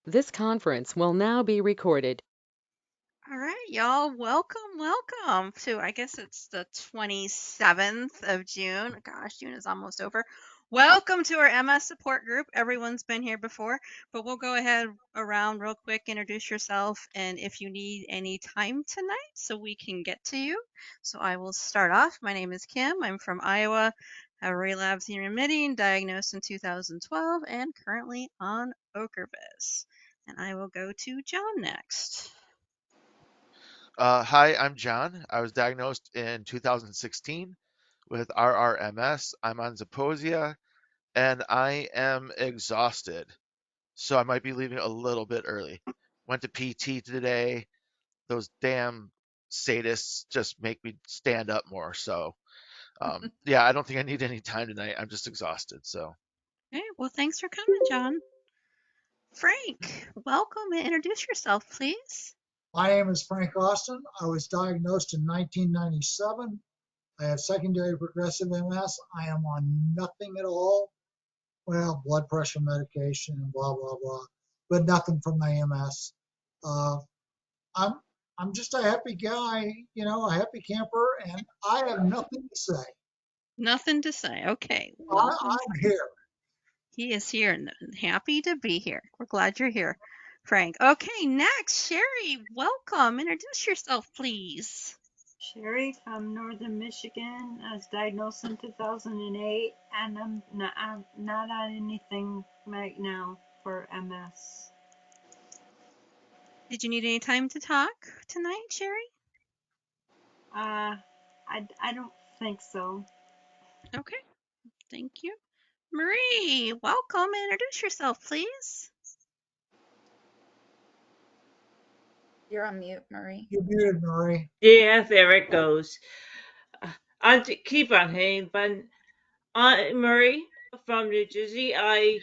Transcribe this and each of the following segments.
This conference will now be recorded. All right, y'all. Welcome to, I guess it's the 27th of June. Gosh, June is almost over. Welcome to our MS support group. Everyone's been here before, but we'll go ahead around real quick, introduce yourself, and if you need any time tonight so we can get to you. So I will start off. My name is Kim. I'm from Iowa. Have relapsed and remitting, diagnosed in 2012, and currently on Ocrevus. And I will go to John next. Hi, I'm John. I was diagnosed in 2016 with RRMS. I'm on Zeposia and I am exhausted. So I might be leaving a little bit early. Went to PT today. Those damn sadists just make me stand up more. So, yeah, I don't think I need any time tonight. I'm just exhausted. So, Okay, well, thanks for coming, John. Frank, welcome and introduce yourself, please. My name is Frank Austin. I was diagnosed in 1997. I have secondary progressive MS. I am on nothing at all. Well, blood pressure medication and blah blah blah, but nothing from my MS. Uh, I'm I'm just a happy guy, a happy camper, and I have nothing to say. Nothing to say. Okay, welcome, I'm Frank. here. He is here and happy to be here. We're glad you're here, Frank. Okay, next, Sherry, welcome. Introduce yourself, please. Sherry from Northern Michigan. I was diagnosed in 2008, and I'm not on anything right now for MS. Did you need any time to talk tonight, Sherry? I don't think so. Okay, thank you. Marie, welcome. Introduce yourself, please. You're on mute, Marie. You're muted, Marie. Yeah, there it goes. Keep on hitting button. Aunt Murray from New Jersey. I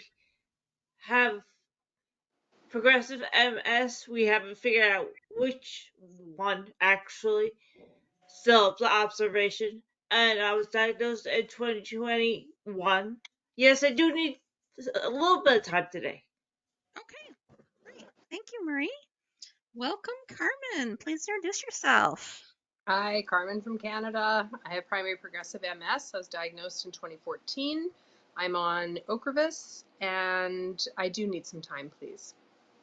have progressive MS. We haven't figured out which one actually. Still up to observation. And I was diagnosed in 2021. Yes, I do need a little bit of time today. Okay, great. Thank you, Marie. Welcome, Carmen. Please introduce yourself. Hi, Carmen from Canada. I have primary progressive MS. I was diagnosed in 2014. I'm on Ocrevus, and I do need some time, please.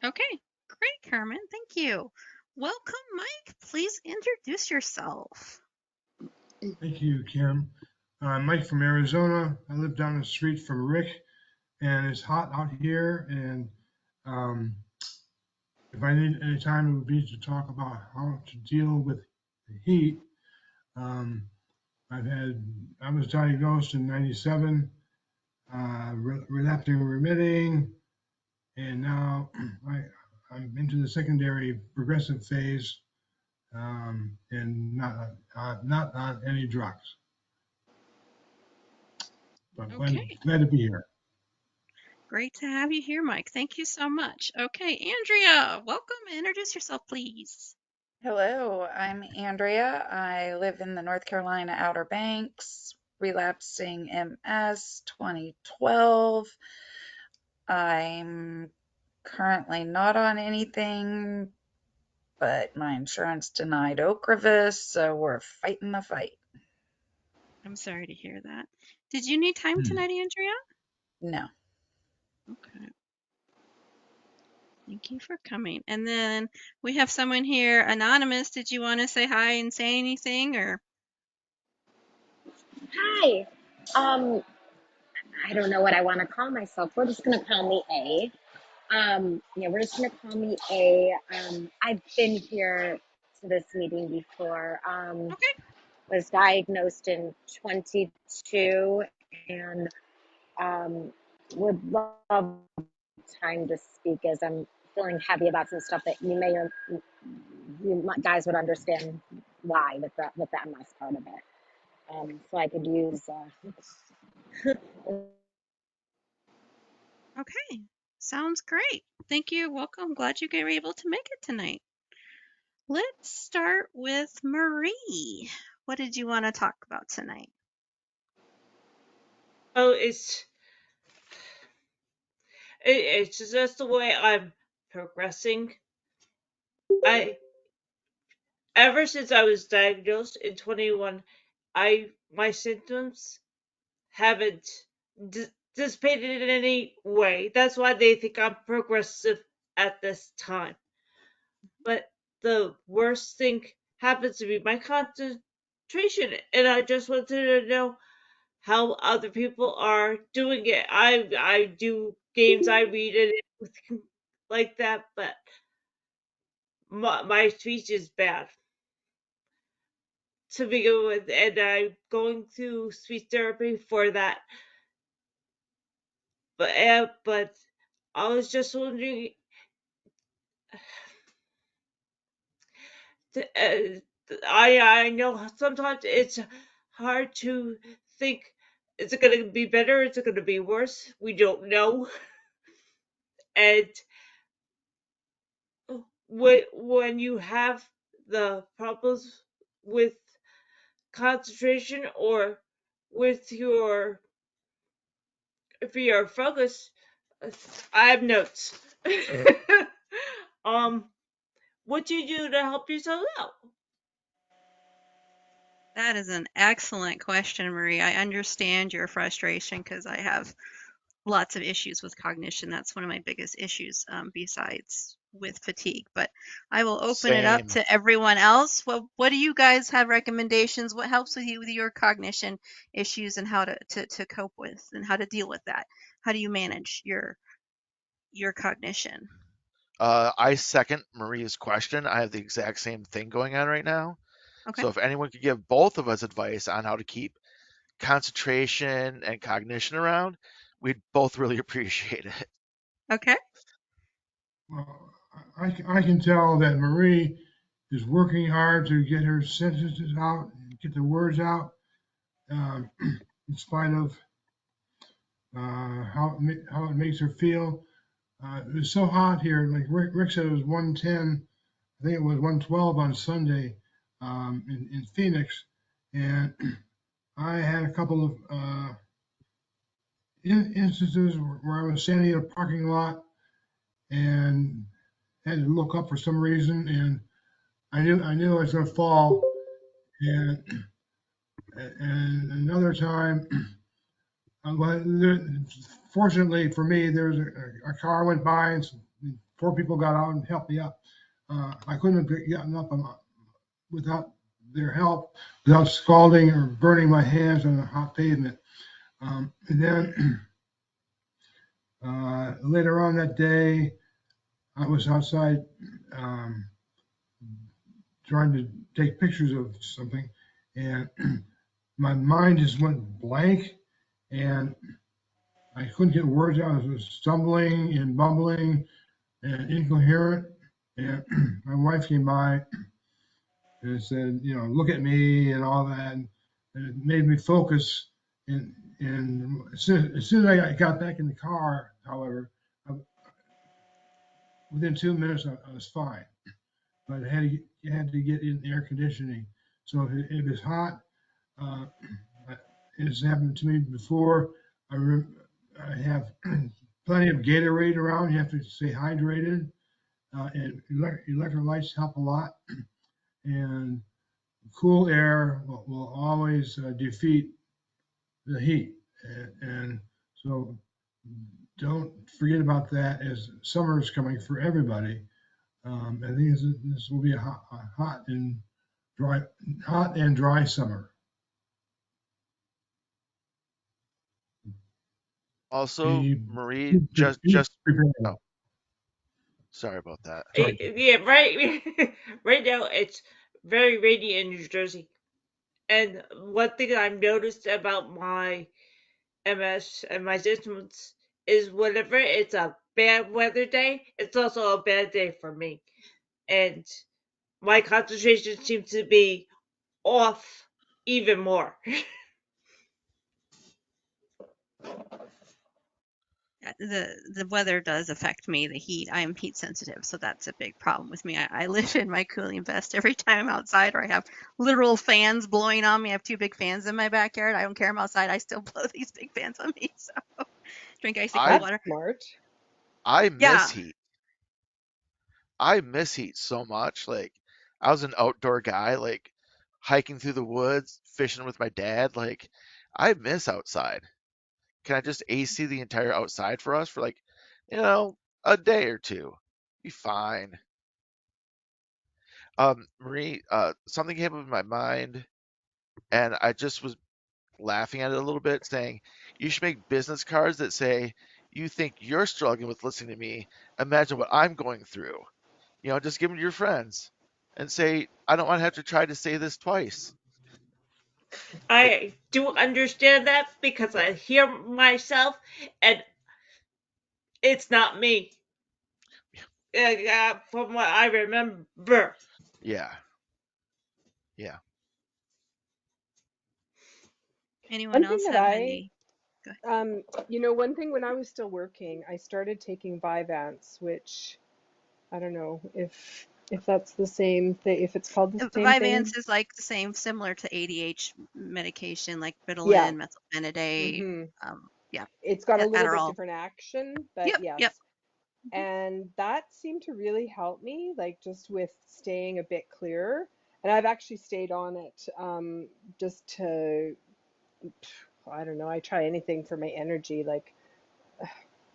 Okay, great, Carmen. Thank you. Welcome, Mike. Please introduce yourself. Thank you, Kim. I'm Mike from Arizona. I live down the street from Rick, and it's hot out here. And um, if I need any time, it would be to talk about how to deal with the heat. Um, I was diagnosed in '97, relapsing and remitting, and now I'm into the secondary progressive phase, and not on any drugs. But Okay, glad to be here. great to have you here, Mike. Thank you so much. Okay, Andrea, welcome. Introduce yourself, please. Hello, I'm Andrea. I live in the North Carolina Outer Banks, relapsing MS 2012. I'm currently not on anything, but my insurance denied Ocrevus, so we're fighting the fight. I'm sorry to hear that. Did you need time tonight, Andrea? No. Okay. Thank you for coming. And then we have someone here, Anonymous. Did you want to say hi and say anything or? Hi. Um, I don't know what I want to call myself. We're just gonna call me A. Yeah, we're just gonna call me A. I've been here to this meeting before. Okay. Was diagnosed in 22 and would love time to speak as I'm feeling heavy about some stuff that you may or you guys would understand why with the MS part of it. So I could use. Okay. Sounds great. Thank you. Welcome. Glad you were able to make it tonight. Let's start with Marie. What did you want to talk about tonight? Oh, it's just the way I'm progressing. Ever since I was diagnosed in 21, my symptoms haven't dissipated in any way. That's why they think I'm progressive at this time. But the worst thing happens to be my concentration, and I just wanted to know how other people are doing it. I do games, I read it like that, but my speech is bad to begin with, and I'm going through speech therapy for that. But I was just wondering, I know sometimes it's hard to think, is it going to be better? Is it going to be worse? We don't know. And when you have the problems with concentration or with your for your focus, I have notes. um, what do you do to help yourself out? That is an excellent question, Marie. I understand your frustration because I have lots of issues with cognition. That's one of my biggest issues, besides with fatigue. But I will open it up Same. to everyone else. What do you guys have recommendations? What helps with you with your cognition issues and how to cope with and how to deal with that? How do you manage your cognition? I second Maria's question. I have the exact same thing going on right now. Okay. So if anyone could give both of us advice on how to keep concentration and cognition around, we'd both really appreciate it. Okay. Well, I can tell that Marie is working hard to get her sentences out, get the words out, in spite of how it makes her feel. It was so hot here. Like Rick said, it was 110. I think it was 112 on Sunday in Phoenix, and I had a couple of instances where I was standing in a parking lot and had to look up for some reason, and I knew I was going to fall. And another time, fortunately for me, there was a car went by and 4 people got out and helped me up. I couldn't have gotten up without their help, without scalding or burning my hands on the hot pavement. And then later on that day, I was outside trying to take pictures of something, and my mind just went blank, and I couldn't get words out. I was stumbling and bumbling and incoherent. And my wife came by and said, look at me and all that. And it made me focus. And as soon as I got back in the car, however, within 2 minutes, I was fine. But I had to get in air conditioning. So if it's hot, it's happened to me before. I have plenty of Gatorade around. You have to stay hydrated. And electrolytes help a lot. And cool air will always defeat the heat. And so don't forget about that as summer is coming for everybody. I think this will be a hot and dry summer. Also, Be, Marie, be just prepared. oh, sorry about that. Sorry. Yeah, right. Right now it's very rainy in New Jersey, and one thing I've noticed about my MS and my symptoms is whenever it's a bad weather day, it's also a bad day for me, and my concentration seems to be off even more. The weather does affect me. The heat. I am heat sensitive, so that's a big problem with me. I live in my cooling vest every time I'm outside, or I have literal fans blowing on me. I have 2 big fans in my backyard. I don't care. I'm outside. I still blow these big fans on me. So drink icy cold I water. That's smart. I Yeah. miss heat. I miss heat so much. Like, I was an outdoor guy, like hiking through the woods, fishing with my dad. Like, I miss outside. Can I just AC the entire outside for us for like, you know, a day or two? Be fine. Marie, something came up in my mind, and I just was laughing at it a little bit, saying, you should make business cards that say, you think you're struggling with listening to me. Imagine what I'm going through. Just give them to your friends and say, I don't want to have to try to say this twice. I do understand that because I hear myself, and it's not me. From what I remember. Yeah, yeah. Anyone One thing else that have any? Go ahead. one thing when I was still working, I started taking Vyvanse, which I don't know if that's the same thing, if it's called the same thing. Vyvanse is like the same, similar to ADH medication, like Yeah. Ritalin, methylphenidate. hmm Yeah, It's got a little bit Adderall. different action, but Yep, yes. yep. And that seemed to really help me, like just with staying a bit clearer. And I've actually stayed on it just to, I don't know, I try anything for my energy, like,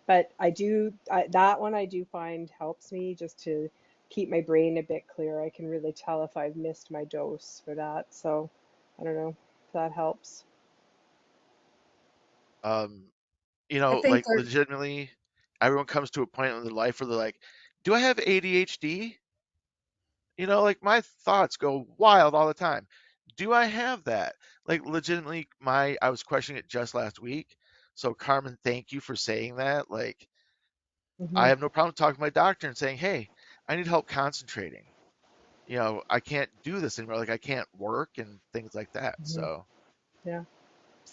but that one I do find helps me just to keep my brain a bit clearer. I can really tell if I've missed my dose for that. So I don't know if that helps. Um, I think like there's legitimately, everyone comes to a point in their life where they're like, do I have ADHD? Like my thoughts go wild all the time. Do I have that? Like legitimately, I was questioning it just last week. So Carmen, thank you for saying that. Like, I hmm have no problem talking to my doctor and saying, hey, I need help concentrating. I can't do this anymore. Like I can't work and things like that. hmm So Yeah.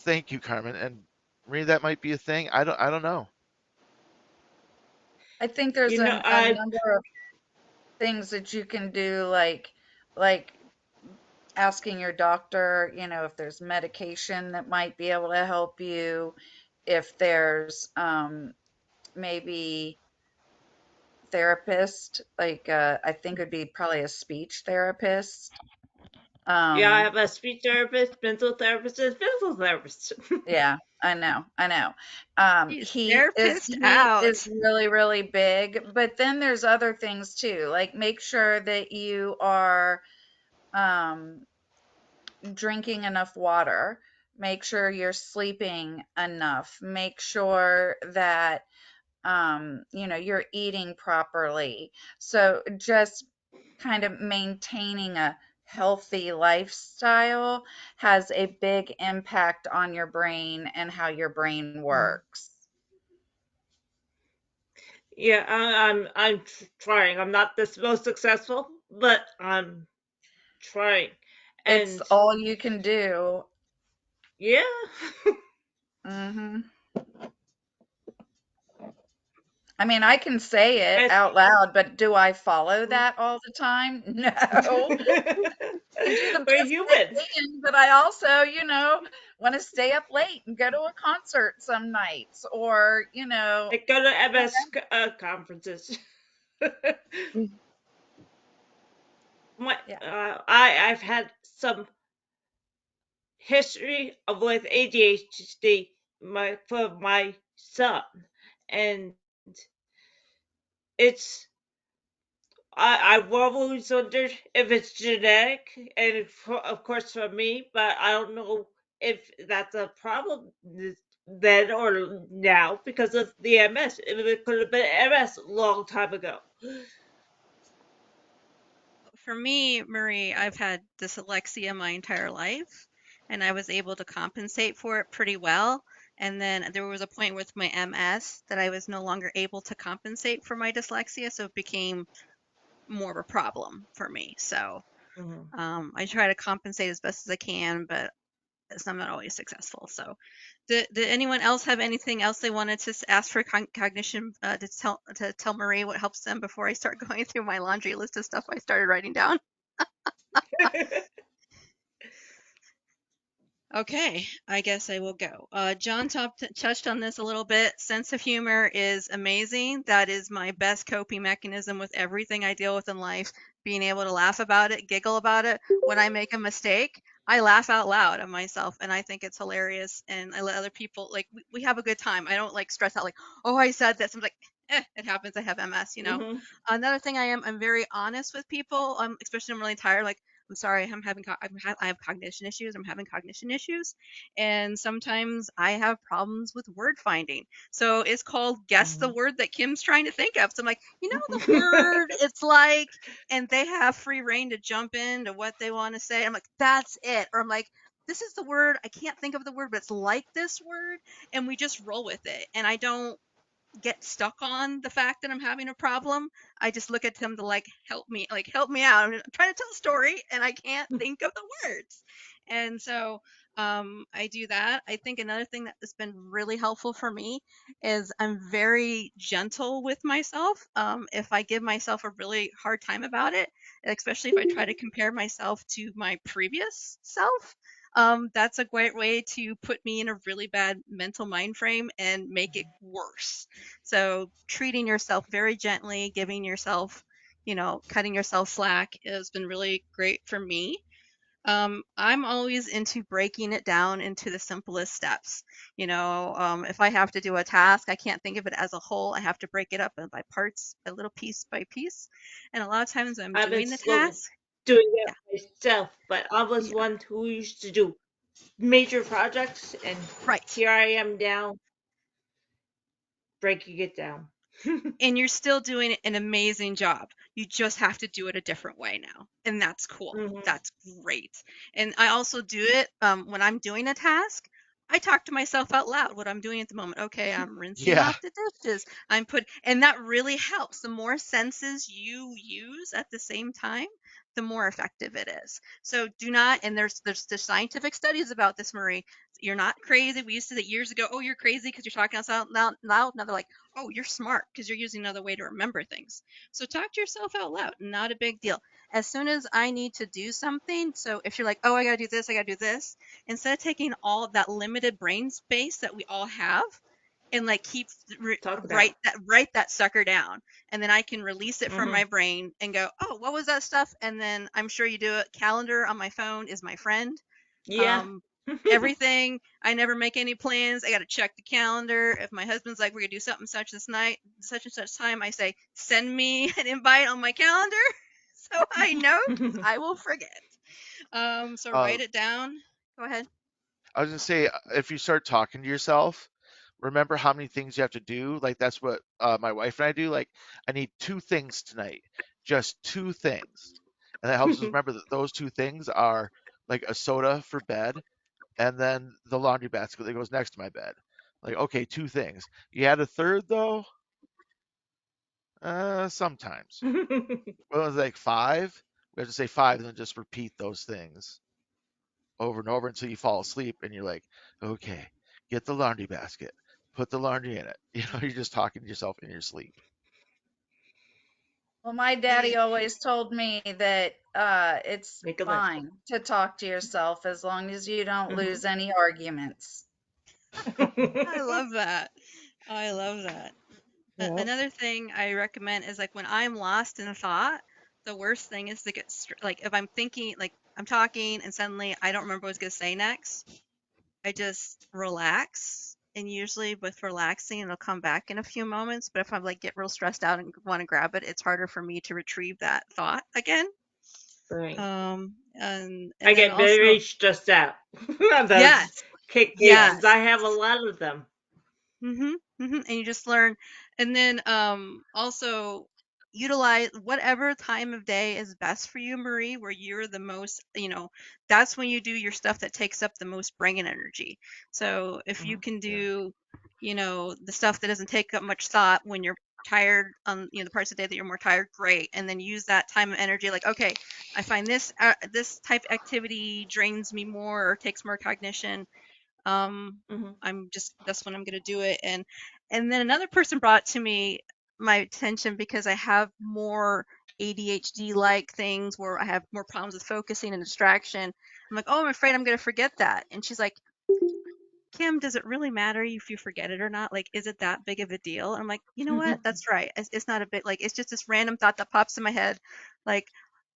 thank you, Carmen. And Marie, that might be a thing. I don't know. I think there's You know, a I number of things that you can do, like asking your doctor, if there's medication that might be able to help you, if there's maybe therapist, like I think it would be probably a speech therapist. yeah, I Um, have a speech therapist, mental therapist, and physical therapist. yeah, I know, I know. Jeez, Heat is therapist heat is out. really, really big, but then there's other things too. Like make sure that you are um drinking enough water, make sure you're sleeping enough, make sure that you're eating properly. So just kind of maintaining a healthy lifestyle has a big impact on your brain and how your brain works. Yeah, I'm trying. I'm not the most successful, but I'm trying. It's And all you can do. yeah, hmm I mean, I can say it as out loud, but do I follow that all the time? No. Can do the we're best I human. can, but I also, want to stay up late and go to a concert some nights or, I go to MS whatever. conferences. Mm. Yeah. I've had some history of with ADHD for my son, and it's I've always wondered if it's genetic, and of course for me, but I don't know if that's a problem then or now because of the MS. It could have been MS a long time ago. For me, Marie, I've had dyslexia my entire life, and I was able to compensate for it pretty well. And then there was a point with my MS that I was no longer able to compensate for my dyslexia, so it became more of a problem for me. So Mhm. I try to compensate as best as I can, but I'm not always successful. So, did anyone else have anything else they wanted to ask for cognition to tell Marie what helps them before I start going through my laundry list of stuff I started writing down? Okay, I guess I will go. John touched on this a little bit. Sense of humor is amazing. That is my best coping mechanism with everything I deal with in life. Being able to laugh about it, giggle about it. When I make a mistake, I laugh out loud at myself, and I think it's hilarious. And I let other people like we have a good time. I don't like stress out like, oh, I said this. I'm like, it happens. I have MS. Hmm. Another thing I'm very honest with people. Especially when I'm really tired. Like, I'm sorry, I have cognition issues. I'm having cognition issues, and sometimes I have problems with word finding. So it's called guess the word that Kim's trying to think of. So I'm like, the word it's like, and they have free reign to jump into what they want to say. I'm like, that's it, or I'm like, this is the word. I can't think of the word, but it's like this word, and we just roll with it. And I don't get stuck on the fact that I'm having a problem. I just look at them to help me out. I'm trying to tell a story and I can't think of the words. And so I do that. I think another thing that has been really helpful for me is I'm very gentle with myself. If I give myself a really hard time about it, especially if I try to compare myself to my previous self, that's a great way to put me in a really bad mental mind frame and make it worse. So treating yourself very gently, giving yourself, cutting yourself slack has been really great for me. I'm always into breaking it down into the simplest steps. If I have to do a task, I can't think of it as a whole. I have to break it up by parts, a little piece by piece. And a lot of times I'm I've been doing the slow task. doing that Yeah, myself, but I was yeah, one who used to do major projects, and right. here I am now breaking it down. And you're still doing an amazing job. You just have to do it a different way now. And that's cool. Hmm. That's great. And I also do it when I'm doing a task. I talk to myself out loud what I'm doing at the moment. Okay, I'm rinsing Yeah. off the dishes. And that really helps. The more senses you use at the same time, the more effective it is. So do not, and there's scientific studies about this, Marie. You're not crazy. We used to say years ago, oh, you're crazy because you're talking out loud. Now they're like, oh, you're smart because you're using another way to remember things. So talk to yourself out loud. Not a big deal. As soon as I need to do something, so if you're like, oh, I got to do this, I got to do this, instead of taking all of that limited brain space that we all have and keep Talk about. write that sucker down, and then I can release it from Hmm. my brain and go, oh, what was that stuff? And then I'm sure you do it. Calendar on my phone is my friend. Yeah. um Everything, I never make any plans. I got to check the calendar. If my husband's like, we're gonna do something such this night, such and such time, I say, send me an invite on my calendar so I know, 'cause I will forget. So Uh, write it down. Go ahead. I was gonna say, if you start talking to yourself, remember how many things you have to do. Like that's what my wife and I do. Like I need two things tonight, just two things, and that helps us remember that those two things are like a soda for bed, and then the laundry basket that goes next to my bed. Like okay, two things. You add a third though. Sometimes. Well, it's like five. We have to say five, and then just repeat those things over and over until you fall asleep and you're like, okay, get the laundry basket, put the laundry in it. You're just talking to yourself in your sleep. Well, my daddy always told me that it's Make a list. fine to talk to yourself as long as you don't Hmm. lose any arguments. I love that. I love that. Yeah. Another thing I recommend is when I'm lost in thought, the worst thing is to get if I'm thinking, I'm talking and suddenly I don't remember what I was gonna say next. I just relax, and usually with relaxing, it'll come back in a few moments. But if I'm get real stressed out and want to grab it, it's harder for me to retrieve that thought again. Right. And I then get very also, stressed out on those yes, cases. yes. I have a lot of them. Mhm, mhm, and you just learn. And then, also utilize whatever time of day is best for you, Marie, where you're the most, that's when you do your stuff that takes up the most brain energy. So if you can Yeah. do, the stuff that doesn't take up much thought when you're tired on, the parts of the day that you're more tired, great. And then use that time and energy okay, I find this type of activity drains me more or takes more cognition. um Hmm. I'm just, that's when I'm going to do it. And then another person brought to me, my attention because I have more ADHD-like things where I have more problems with focusing and distraction. I'm like, oh, I'm afraid I'm going to forget that. And she's like, Kim, does it really matter if you forget it or not? Like, is it that big of a deal? I'm like, you know what? That's right. It's not a bit like, it's just this random thought that pops in my head. Like,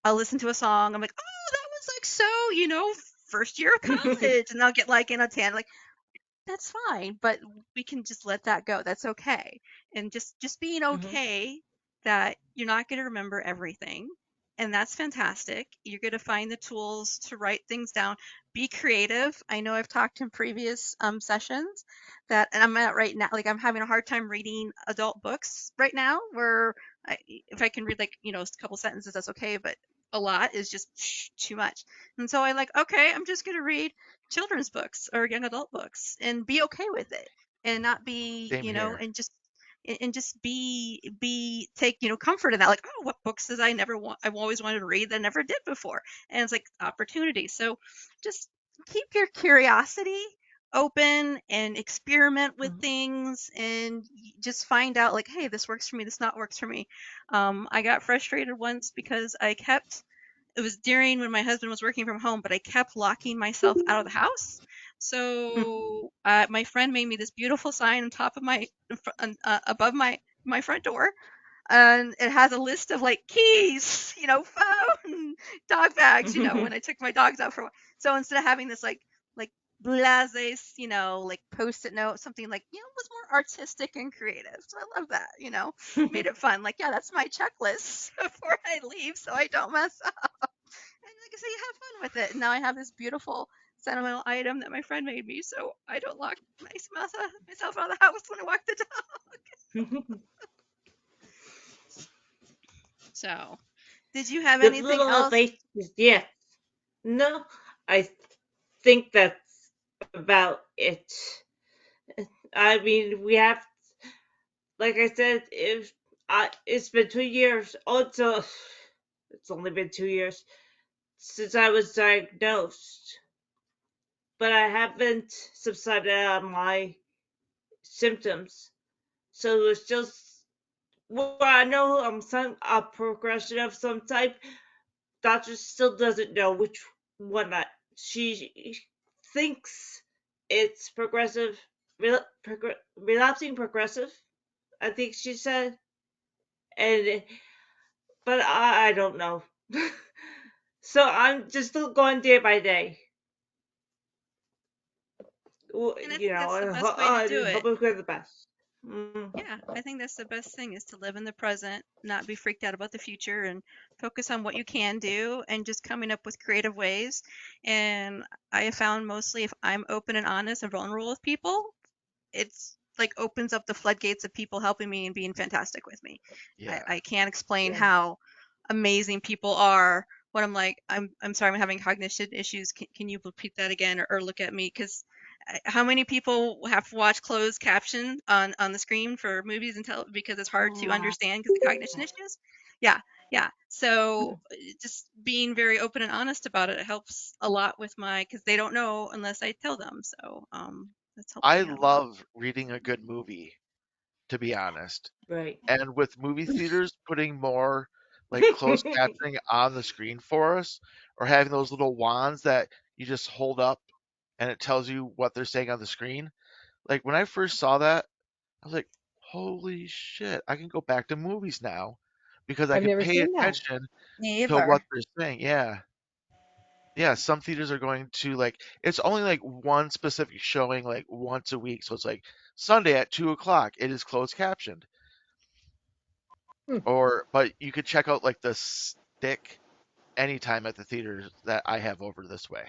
I'll listen to a song. I'm like, oh, that was like so, first year of college. And I'll get like in a tan, like, that's fine, but we can just let that go. That's okay. And just being okay that you're not going to remember everything. And that's fantastic. You're going to find the tools to write things down. Be creative. I know I've talked in previous sessions and I'm at right now, like I'm having a hard time reading adult books right now where if I can read like, a couple sentences, that's okay. But a lot is just too much. And so I like, okay, I'm just going to read children's books or young adult books and be okay with it and not be, Same here. and just take, comfort in that. Like, oh, what books did I've always wanted to read that I never did before. And it's like opportunity. So just keep your curiosity open and experiment with things and just find out like, hey, this works for me, this not works for me. I got frustrated once because it was during when my husband was working from home, but I kept locking myself out of the house. So my friend made me this beautiful sign on top of above my front door, and it has a list of like keys, phone, dog bags, when I took my dogs out for a while. So instead of having this like blase, like post-it note, something like, was more artistic and creative. So I love that, made it fun. Like, yeah, that's my checklist before I leave so I don't mess up. And like I say, you have fun with it. And now I have this beautiful sentimental item that my friend made me, so I don't lock myself out of the house when I walk the dog. So, did you have The anything little else? ovations, yes. No, I think that's about it. I mean, we have, like I said, it's been 2 years. It's only been 2 years since I was diagnosed, but I haven't subsided on my symptoms. So it's just, well, I know I'm a progression of some type. Doctor still doesn't know which one. She thinks it's progressive, relapsing progressive. I think she said, and but I don't know. So I'm just still going day by day. And I think that's the best way to do it. Hoping for the best. Yeah, I think that's the best thing is to live in the present, not be freaked out about the future, and focus on what you can do and just coming up with creative ways. And I have found mostly if I'm open and honest and vulnerable with people, it's like opens up the floodgates of people helping me and being fantastic with me. Yeah. I can't explain Yeah. how amazing people are when I'm like, I'm sorry, I'm having cognition issues. Can you repeat that again or look at me? Because how many people have to watch closed caption on the screen for movies and because it's hard to understand because the cognition issues? Yeah, yeah. So just being very open and honest about it helps a lot with because they don't know unless I tell them. So that's helped I me out a lot. love reading a good movie, to be honest. Right. And with movie theaters putting more like closed captioning on the screen for us, or having those little wands that you just hold up and it tells you what they're saying on the screen. Like when I first saw that, I was like, holy shit, I can go back to movies now because I I've can never pay seen that. attention to what Neither. they're saying. Yeah. Yeah, some theaters are going to like it's only like one specific showing like once a week. So it's like Sunday at 2 o'clock, it is closed captioned. Hmm. Or but you could check out like the stick anytime at the theaters that I have over this way.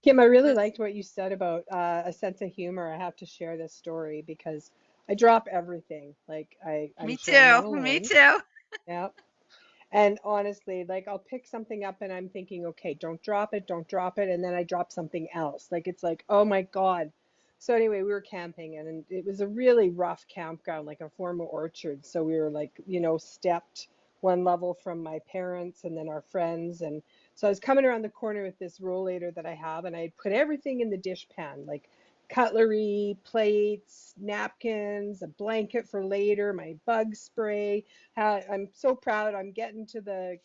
Kim, I really Let's- liked what you said about a sense of humor. I have to share this story because I drop everything. Like I'm Me sure I'm not too. Me alone. too. Yeah. And honestly, like I'll pick something up and I'm thinking, okay, don't drop it, don't drop it. And then I drop something else. Like it's like, oh my God. So anyway, we were camping and it was a really rough campground, like a former orchard. So we were like, stepped one level from my parents and then our friends. And so I was coming around the corner with this rollator that I have and I had put everything in the dish pan, like cutlery, plates, napkins, a blanket for later, my bug spray. I'm so proud. I'm getting to the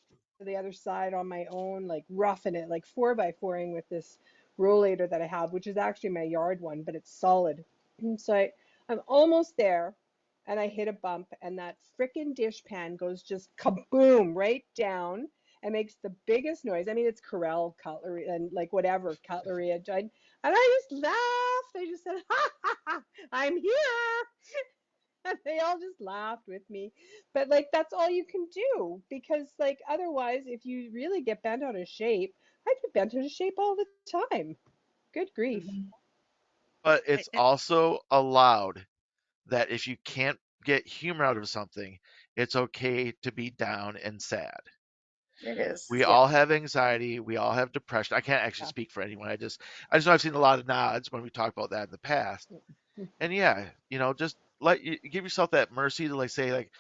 other side on my own, like roughing it, like 4x4ing with this rollator that I have, which is actually my yard one, but it's solid. So I'm almost there, and I hit a bump, and that frickin' dishpan goes just kaboom right down and makes the biggest noise. I mean, it's Corel cutlery and like whatever cutlery. And I just laughed. I just said, ha ha ha, I'm here. And they all just laughed with me. But like, that's all you can do, because like, otherwise, if you really get bent out of shape, I'd be bent out of shape all the time. Good grief. Mhm. But I, it's also allowed that if you can't get humor out of something, it's okay to be down and sad. It is. We Yeah. all have anxiety. We all have depression. I can't actually Yeah. speak for anyone. I just know I've seen a lot of nods when we talk about that in the past. And yeah, just give yourself that mercy to like say like,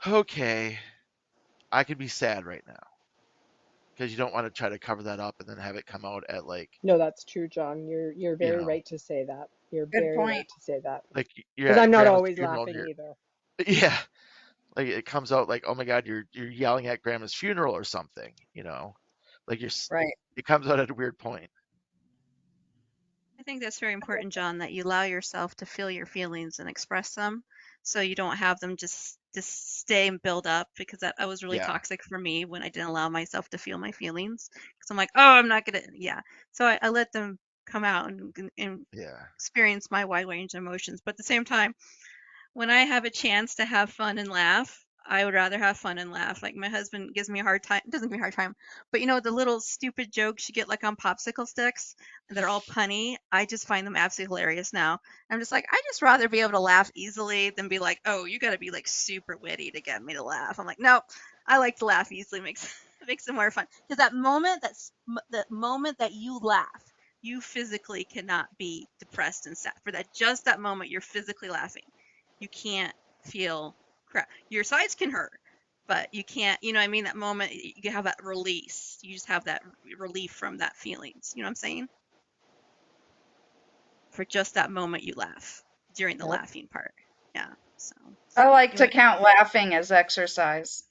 okay, I can be sad right now because you don't want to try to cover that up and then have it come out at No, that's true, John. You're you very know, right to say that. You're Good very point. right to say that. like you're Because at I'm not grandma's always funeral and laughing either. yeah, like it comes out like, oh my God, you're yelling at grandma's funeral or something. Like Right. it comes out at a weird point. I think that's very important, John, that you allow yourself to feel your feelings and express them, so you don't have them just stay and build up, because that was really Yeah, toxic for me when I didn't allow myself to feel my feelings, because I'm like, oh, I'm not gonna, yeah. So I let them come out and yeah. experience my wide range of emotions. But at the same time, when I have a chance to have fun and laugh, I would rather have fun and laugh. Like my husband gives me a hard time, doesn't give me a hard time, but the little stupid jokes you get like on popsicle sticks that are all punny, I just find them absolutely hilarious now. I'm just like, I just rather be able to laugh easily than be like, oh, you got to be like super witty to get me to laugh. I'm like, no, I like to laugh easily. Makes makes it more fun, because that moment, the moment that you laugh, you physically cannot be depressed and sad. For that moment, you're physically laughing. You can't feel crap. Your sides can hurt, but you can't, you know what I mean? That moment, you have that release. You just have that relief from that feelings. You know what I'm saying? For just that moment, you laugh during the Yep. laughing part. Yeah. So I like you to want, count laughing as exercise.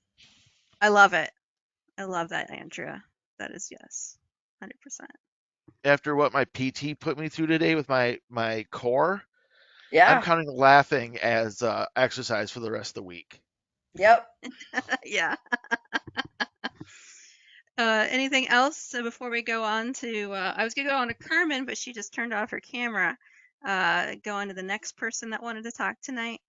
I love it. I love that, Andrea. That is yes, 100%. After what my PT put me through today with my core, I'm Yeah. counting laughing as exercise for the rest of the week. Yep. Yeah. Anything else before we go on to? I was gonna go on to Carmen, but she just turned off her camera. Go on to the next person that wanted to talk tonight.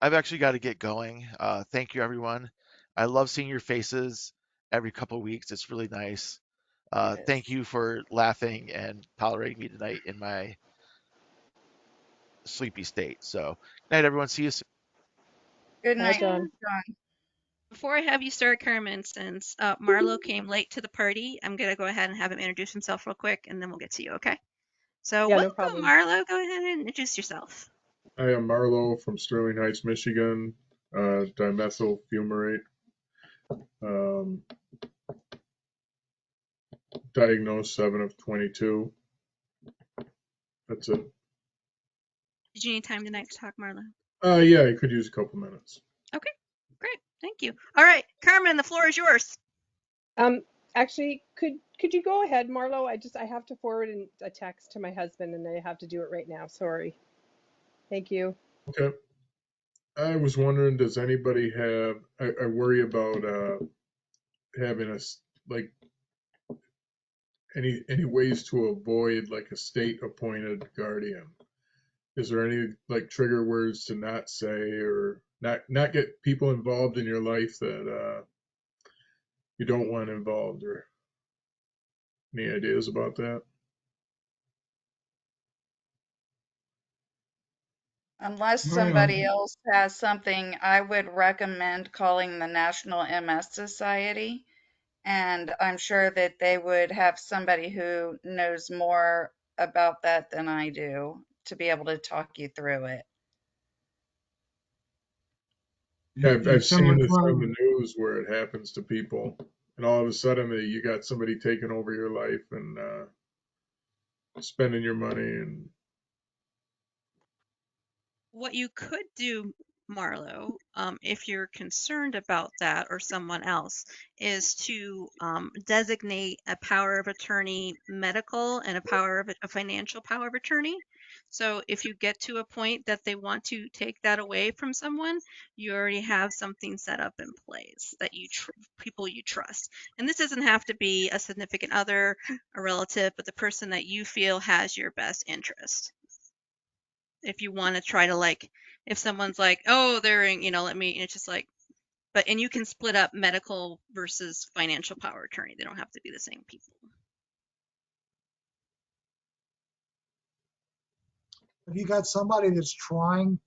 I've actually got to get going. Thank you, everyone. I love seeing your faces every couple of weeks. It's really nice. It Thank is. you for laughing and tolerating me tonight in my sleepy state. So, night, everyone. See you soon. Good Bye, night, John. John. Before I have you start, Carmen, since Marlo came late to the party, I'm gonna go ahead and have him introduce himself real quick, and then we'll get to you. Okay? So Yeah, no welcome, problem. Marlo. Go ahead and introduce yourself. I am Marlo from Sterling Heights, Michigan, dimethyl fumarate, um, diagnosed 7 of 22. That's it. Did you need time tonight to talk, Marlo? Yeah, I could use a couple minutes. Okay, great. Thank you. All right, Carmen, the floor is yours. Um, Actually, could you go ahead, Marlo? I have to forward a text to my husband, and I have to do it right now. Sorry. Thank you. Okay. I was wondering, does anybody have, I worry about having like, any ways to avoid like a state appointed guardian? Is there any like trigger words to not say, or not get people involved in your life that you don't want involved, or any ideas about that? Unless My somebody um, else has something, I would recommend calling the National MS Society. And I'm sure that they would have somebody who knows more about that than I do to be able to talk you through it. Yeah, if I've seen someone this on the finds, news where it happens to people, and all of a sudden you got somebody taking over your life, and spending your money. And What you could do, Marlo, if you're concerned about that or someone else, is to designate a power of attorney medical and a financial power of attorney. So if you get to a point that they want to take that away from someone, you already have something set up in place that people you trust. And this doesn't have to be a significant other, a relative, but the person that you feel has your best interest. If you want to try to, like, if someone's like, oh, they're in, let me, it's just like, and you can split up medical versus financial power of attorney. They don't have to be the same people. Have you got somebody that's trying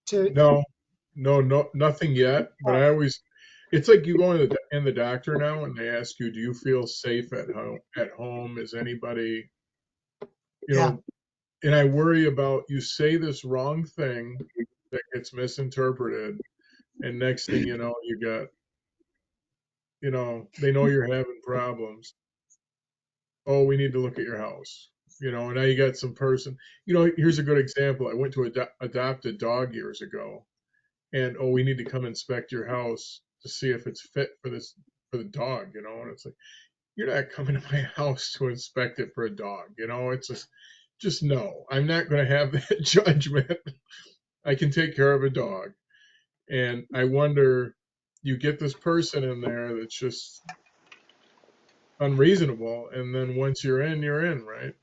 to? no, nothing yet. But I always, it's like you go in the doctor now, and they ask you, do you feel safe at home? At home, is anybody, you Yeah. know? And I worry about you say this wrong thing that gets misinterpreted, and next thing you know, you got, they know you're having problems. Oh, we need to look at your house. And now you got some person. Here's a good example. I went to adopt a dog years ago, and oh, we need to come inspect your house to see if it's fit for the dog. And it's like, you're not coming to my house to inspect it for a dog. It's just no. I'm not going to have that judgment. I can take care of a dog. And I wonder, you get this person in there that's just unreasonable, and then once you're in, right?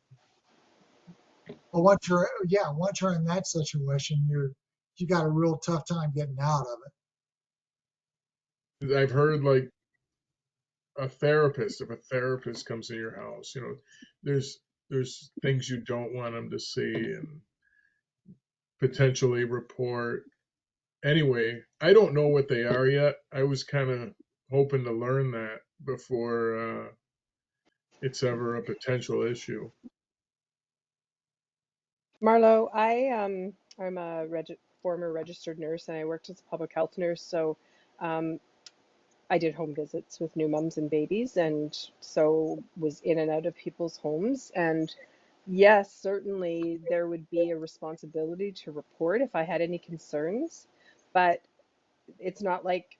Well, once you're in that situation, you got a real tough time getting out of it. I've heard, like, if a therapist comes in your house, there's things you don't want them to see and potentially report. Anyway, I don't know what they are yet. I was kind of hoping to learn that before it's ever a potential issue. Marlo, I'm a former registered nurse, and I worked as a public health nurse. So um, I did home visits with new moms and babies, and so was in and out of people's homes. And yes, certainly there would be a responsibility to report if I had any concerns, but it's not like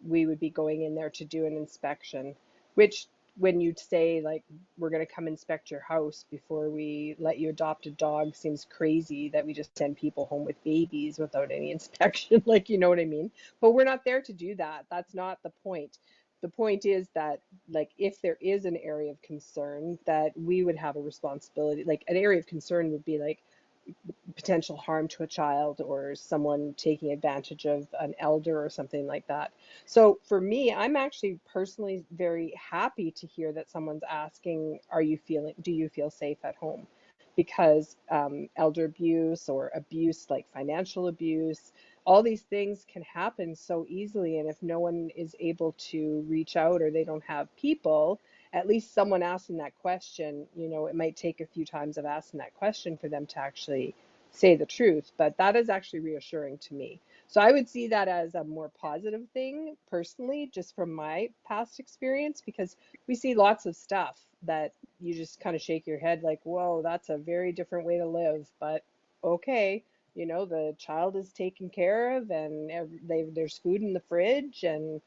we would be going in there to do an inspection, which when you say like we're going to come inspect your house before we let you adopt a dog seems crazy that we just send people home with babies without any inspection, like, you know what I mean? But we're not there to do that. That's not the point. The point is that, like, if there is an area of concern, that we would have a responsibility. Like, an area of concern would be like potential harm to a child or someone taking advantage of an elder or something like that. So for me, I'm actually personally very happy to hear that someone's asking, do you feel safe at home? Because elder abuse or abuse like financial abuse, all these things can happen so easily. And if no one is able to reach out or they don't have people, at least someone asking that question, it might take a few times of asking that question for them to actually say the truth, but that is actually reassuring to me. So I would see that as a more positive thing personally, just from my past experience, because we see lots of stuff that you just kind of shake your head like, whoa, that's a very different way to live. But okay, the child is taken care of, and there's food in the fridge, and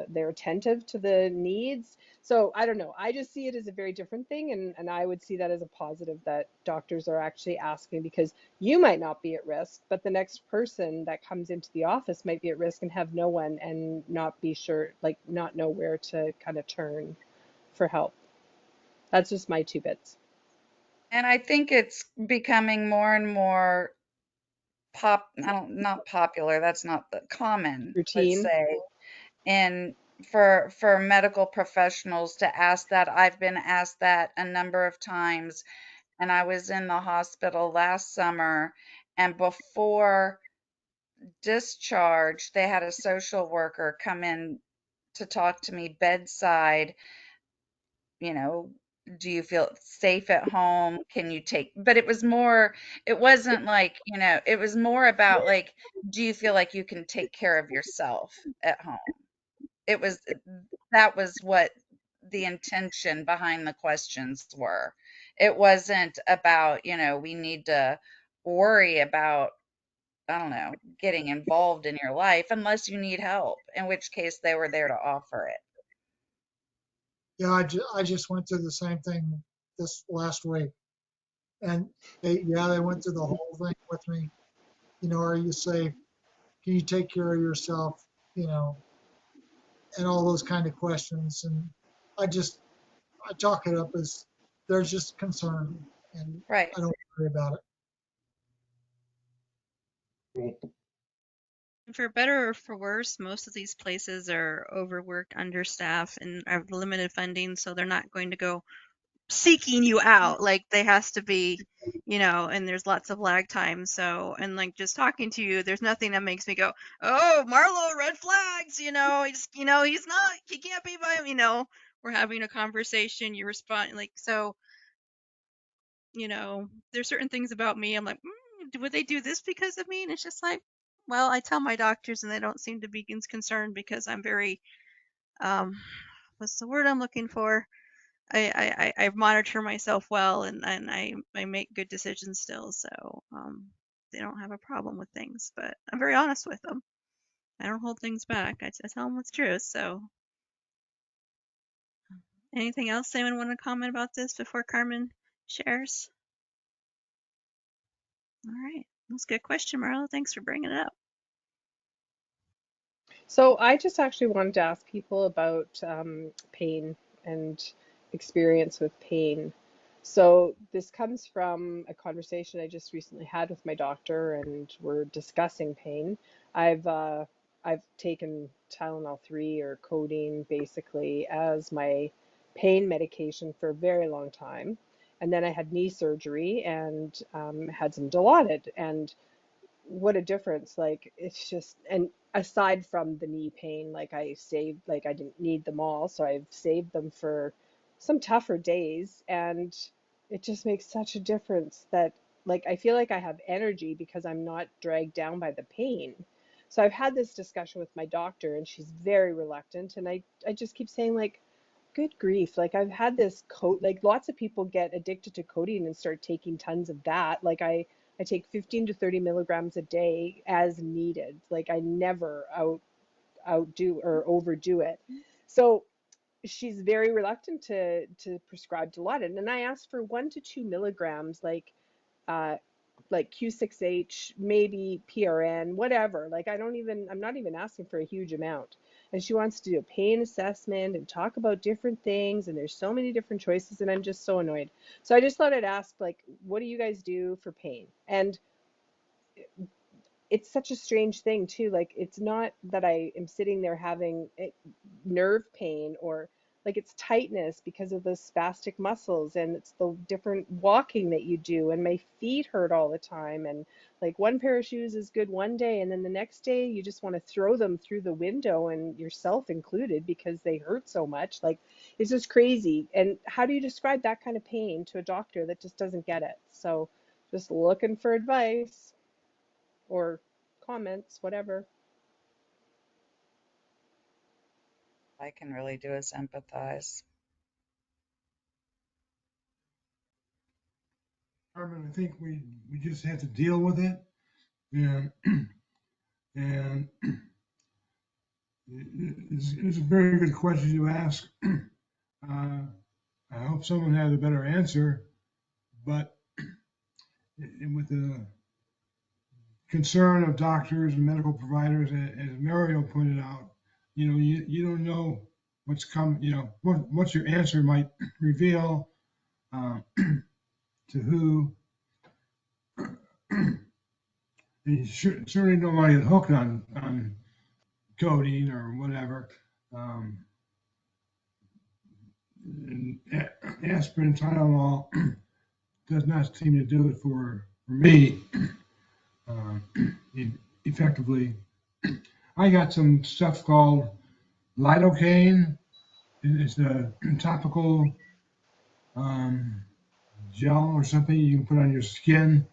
they're attentive to the needs. So I don't know. I just see it as a very different thing, and I would see that as a positive that doctors are actually asking, because you might not be at risk, but the next person that comes into the office might be at risk and have no one and not be sure, like not know where to kind of turn for help. That's just my two bits. And I think it's becoming more and more not popular, that's not the common, let's Routine. say, in for medical professionals to ask that. I've been asked that a number of times, and I was in the hospital last summer, and before discharge, they had a social worker come in to talk to me bedside, you know, do you feel safe at home? Can you take, but it wasn't like, it was more about like, do you feel like you can take care of yourself at home? It was, that was what the intention behind the questions were. It wasn't about, we need to worry about, I don't know, getting involved in your life unless you need help, in which case they were there to offer it. Yeah, I just went through the same thing this last week. And they went through the whole thing with me. Are you safe? Can you take care of yourself? You know, and all those kind of questions. And I just, I chalk it up as they're just concerned and Right. I don't worry about it. Cool. For better or for worse, most of these places are overworked, understaffed, and have limited funding, so they're not going to go seeking you out. Like they has to be, and there's lots of lag time. So, and like just talking to you, there's nothing that makes me go, oh, Marlo, red flags. He's not, he can't be by. We're having a conversation. You respond like so. There's certain things about me. I'm like, would they do this because of me? And it's just like, well, I tell my doctors, and they don't seem to be concerned because I'm very, what's the word I'm looking for? I monitor myself well, and I make good decisions still, so they don't have a problem with things. But I'm very honest with them. I don't hold things back. I tell them what's true. So, anything else anyone want to comment about this before Carmen shares? All right, that's a good question, Marlo. Thanks for bringing it up. So I just actually wanted to ask people about pain and experience with pain. So this comes from a conversation I just recently had with my doctor, and we're discussing pain. I've taken Tylenol 3 or codeine basically as my pain medication for a very long time, and then I had knee surgery and had some Dilaudid, and what a difference. Like it's just, and aside from the knee pain, like I saved, like I didn't need them all, so I've saved them for some tougher days, and it just makes such a difference that like I feel like I have energy because I'm not dragged down by the pain. So I've had this discussion with my doctor, and she's very reluctant, and I just keep saying like, good grief, like I've had this coat, like lots of people get addicted to codeine and start taking tons of that. Like I take 15 to 30 milligrams a day as needed. Like I never outdo or overdo it. So she's very reluctant to prescribe Dilaudid. And I asked for 1 to 2 milligrams, uh, like Q6H, maybe PRN, whatever. Like I'm not even asking for a huge amount. And she wants to do a pain assessment and talk about different things. And there's so many different choices, and I'm just so annoyed. So I just thought I'd ask, like, what do you guys do for pain? And it's such a strange thing too. Like it's not that I am sitting there having nerve pain, or like it's tightness because of the spastic muscles, and it's the different walking that you do, and my feet hurt all the time, and like one pair of shoes is good one day, and then the next day you just want to throw them through the window, and yourself included, because they hurt so much. Like it's just crazy. And how do you describe that kind of pain to a doctor that just doesn't get it? So just looking for advice or comments, whatever. I can really do is empathize. Carmen, I think we just have to deal with it. And, and it's a very good question you ask. I hope someone has a better answer, but with the concern of doctors and medical providers, as Mario pointed out, you don't know what's coming, what your answer might reveal to who. You certainly don't want to get hooked on codeine or whatever. And aspirin, Tylenol does not seem to do it for me uh, effectively. I got some stuff called lidocaine. It's a topical gel or something you can put on your skin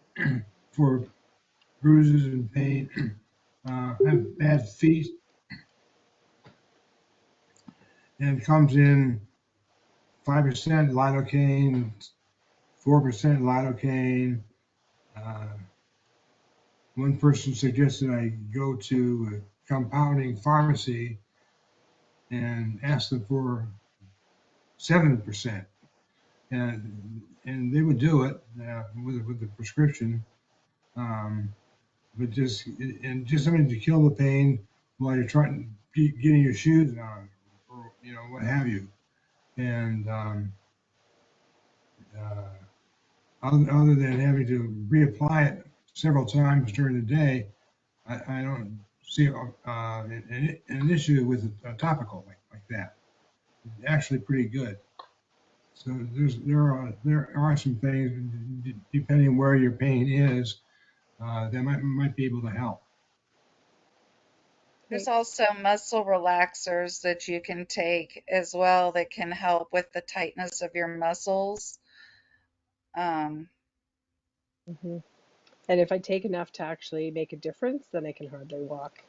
for bruises and pain. Have bad feet, and it comes in 5% lidocaine, 4% lidocaine. One person suggested I go to a compounding pharmacy and ask them for 7%, and they would do it with the prescription, but just something to kill the pain while you're trying getting your shoes on, or what have you, and other than having to reapply it several times during the day, I don't see an issue with a topical like that. It's actually pretty good. So there are some things, depending where your pain is, that might be able to help. There's also muscle relaxers that you can take as well that can help with the tightness of your muscles. Um, And if I take enough to actually make a difference, then I can hardly walk.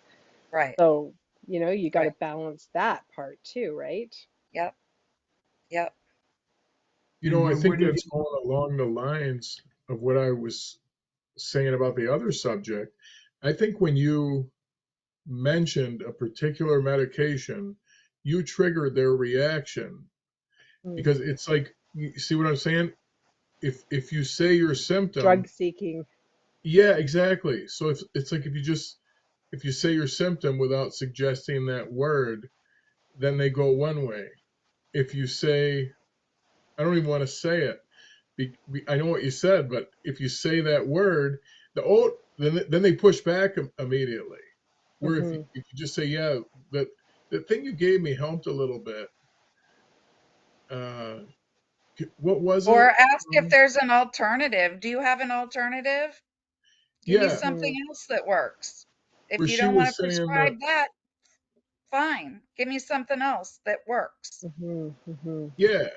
right, So, you got to right. balance that part too, right? Yep, yep. And I where think do you that's going along the lines of what I was saying about the other subject. I think when you mentioned a particular medication, you triggered their reaction, Mm. because it's like, you see what I'm saying? If you say your symptom, Drug seeking. yeah, exactly. So it's like if you say your symptom without suggesting that word, then they go one way. If you say, I don't even want to say it. I know what you said, but if you say that word, then they push back immediately. Where if you just say, yeah, that the thing you gave me helped a little bit. Uh, what was Or it? ask if there's an alternative. Do you have an alternative? Give me Yeah, something else that works. If where you she don't want to was saying that. prescribe that, fine. Give me something else that works. Yeah,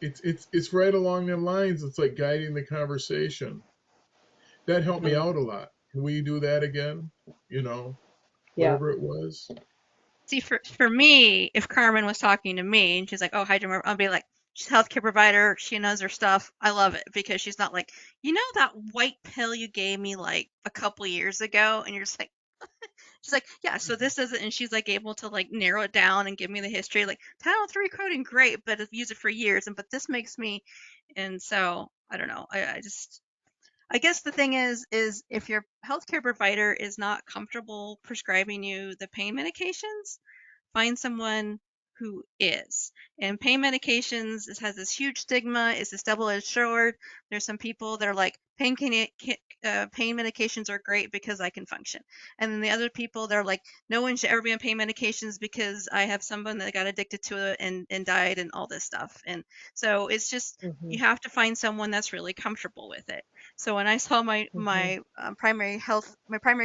it's right along the lines. It's like guiding the conversation. That helped me out a lot. Can we do that again? Yeah. Whatever it was. See, for me, if Carmen was talking to me and she's like, "Oh, hydromer," I'll be like, "She's a healthcare provider. She knows her stuff. I love it," because she's not like, that white pill you gave me like a couple years ago, and you're just like, she's like, "Yeah, so this isn't," and she's like able to like narrow it down and give me the history. Like Title III coding, great, but I've used it for years, but this makes me, and so I don't know. I guess the thing is if your healthcare provider is not comfortable prescribing you the pain medications, find someone who is. And pain medications has this huge stigma. It's this double-edged sword. There's some people that are like, pain medications are great because I can function. And then the other people, they're like, no one should ever be on pain medications because I have someone that got addicted to it and died and all this stuff. And so it's just, you have to find someone that's really comfortable with it. So when I saw my primary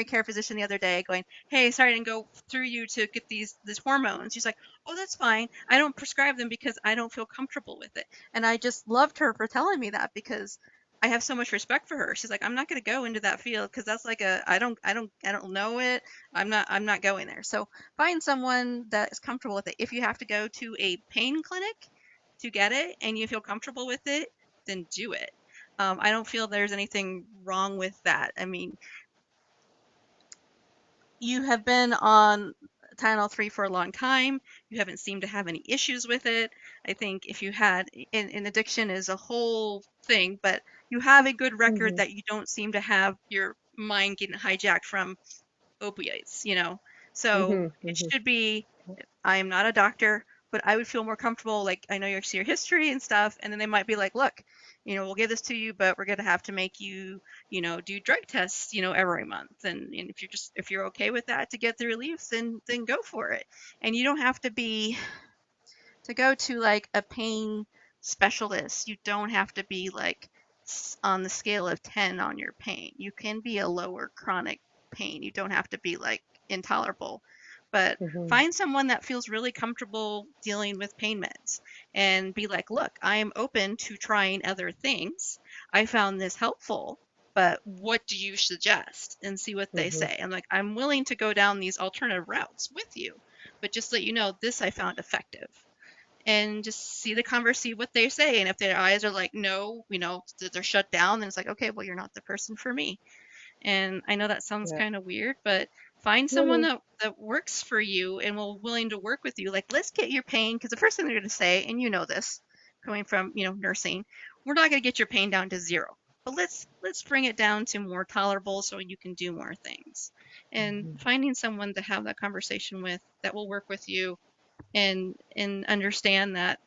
care physician the other day going, "Hey, sorry I didn't go through you to get these hormones." She's like, "Oh, that's fine. I don't prescribe them because I don't feel comfortable with it." And I just loved her for telling me that because I have so much respect for her. She's like, "I'm not going to go into that field because that's like I don't know it. I'm not going there." So find someone that is comfortable with it. If you have to go to a pain clinic to get it and you feel comfortable with it, then do it. I don't feel there's anything wrong with that. I mean, you have been on Tylenol 3 for a long time. You haven't seemed to have any issues with it. I think if you had, in addiction is a whole thing, but you have a good record that you don't seem to have your mind getting hijacked from opioids, So it should be, I am not a doctor, but I would feel more comfortable. Like, I know your history and stuff. And then they might be like, look, we'll give this to you, but we're going to have to make you, do drug tests, every month. And if you're okay with that to get the relief, then go for it. And you don't have to go to like a pain specialist. You don't have to be like on the scale of 10 on your pain. You can be a lower chronic pain. You don't have to be like intolerable. But find someone that feels really comfortable dealing with pain meds and be like, look, I am open to trying other things. I found this helpful, but what do you suggest? And see what they say. I'm like, I'm willing to go down these alternative routes with you, but just let you know this I found effective. and just see what they say. And if their eyes are like, no, they're shut down, then it's like, okay, well, you're not the person for me. And I know that sounds Yeah. kind of weird, but find No, someone no. that works for you and willing to work with you. Like, let's get your pain, because the first thing they're going to say, and you know this, coming from nursing, we're not going to get your pain down to zero, but let's bring it down to more tolerable so you can do more things. And Mhm. finding someone to have that conversation with that will work with you and understand that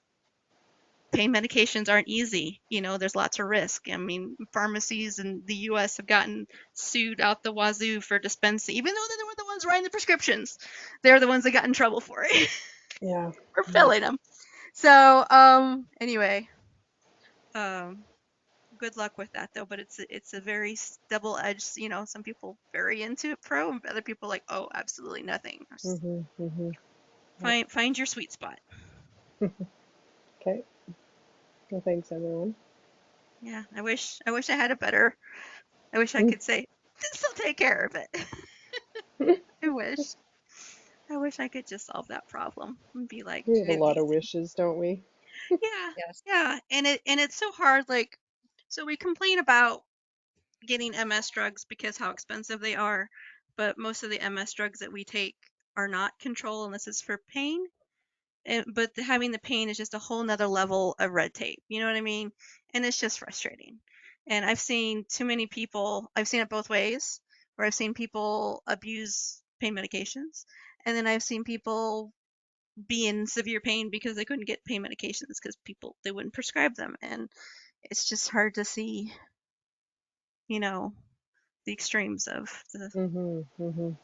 pain medications aren't easy. There's lots of risk. I mean, pharmacies in the US have gotten sued out the wazoo for dispensing, even though they were the ones writing the prescriptions. They're the ones that got in trouble for it, Yeah. for Yeah. filling them. So, anyway, um, good luck with that though. But it's a very double-edged. Some people very into it pro, and other people like, oh, absolutely nothing. Mhm. Mhm. Yep. Find your sweet spot. Okay. Well, thanks everyone. Yeah, I wish I had a better. I wish I Mm. could say this will take care of it. I wish. I wish I could just solve that problem and be like, We have a it's lot of easy. wishes, don't we? Yeah, Yes. yeah. And it's so hard. Like, so we complain about getting MS drugs because how expensive they are, but most of the MS drugs that we take are not control unless it's for pain. But having the pain is just a whole nother level of red tape. You know what I mean? And it's just frustrating. And I've seen too many people, I've seen it both ways, where I've seen people abuse pain medications. And then I've seen people be in severe pain because they couldn't get pain medications because they wouldn't prescribe them. And it's just hard to see, you know, the extremes of the. Mhm. Mhm.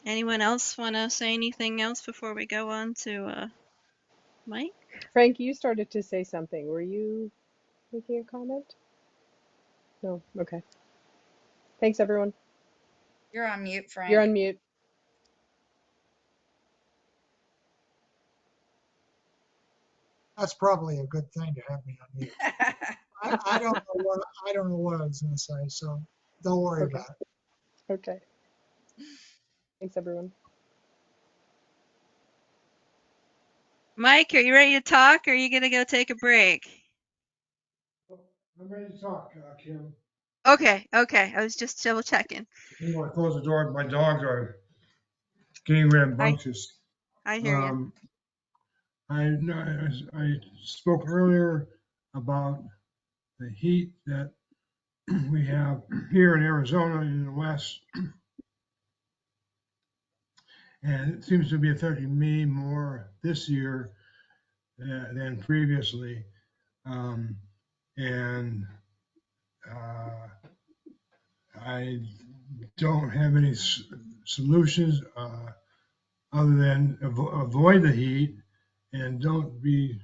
Anyone else want to say anything else before we go on to Mike? Frank, you started to say something. Were you making a comment? No. Okay. Thanks everyone. You're on mute, You're Frank. on mute. That's probably a good thing to have me on mute. I don't know what I was going to say, so don't worry Okay. about it. Okay. Thanks everyone. Mike, are you ready to talk or are you going to go take a break? I'm ready to talk, Kim. Okay. I was just double checking. You want to close the door? My dogs are getting I rambunctious. I hear you. Um, I spoke earlier about the heat that we have here in Arizona in the West, and it seems to be affecting me more this year than previously. And I don't have any solutions other than avoid the heat and don't be.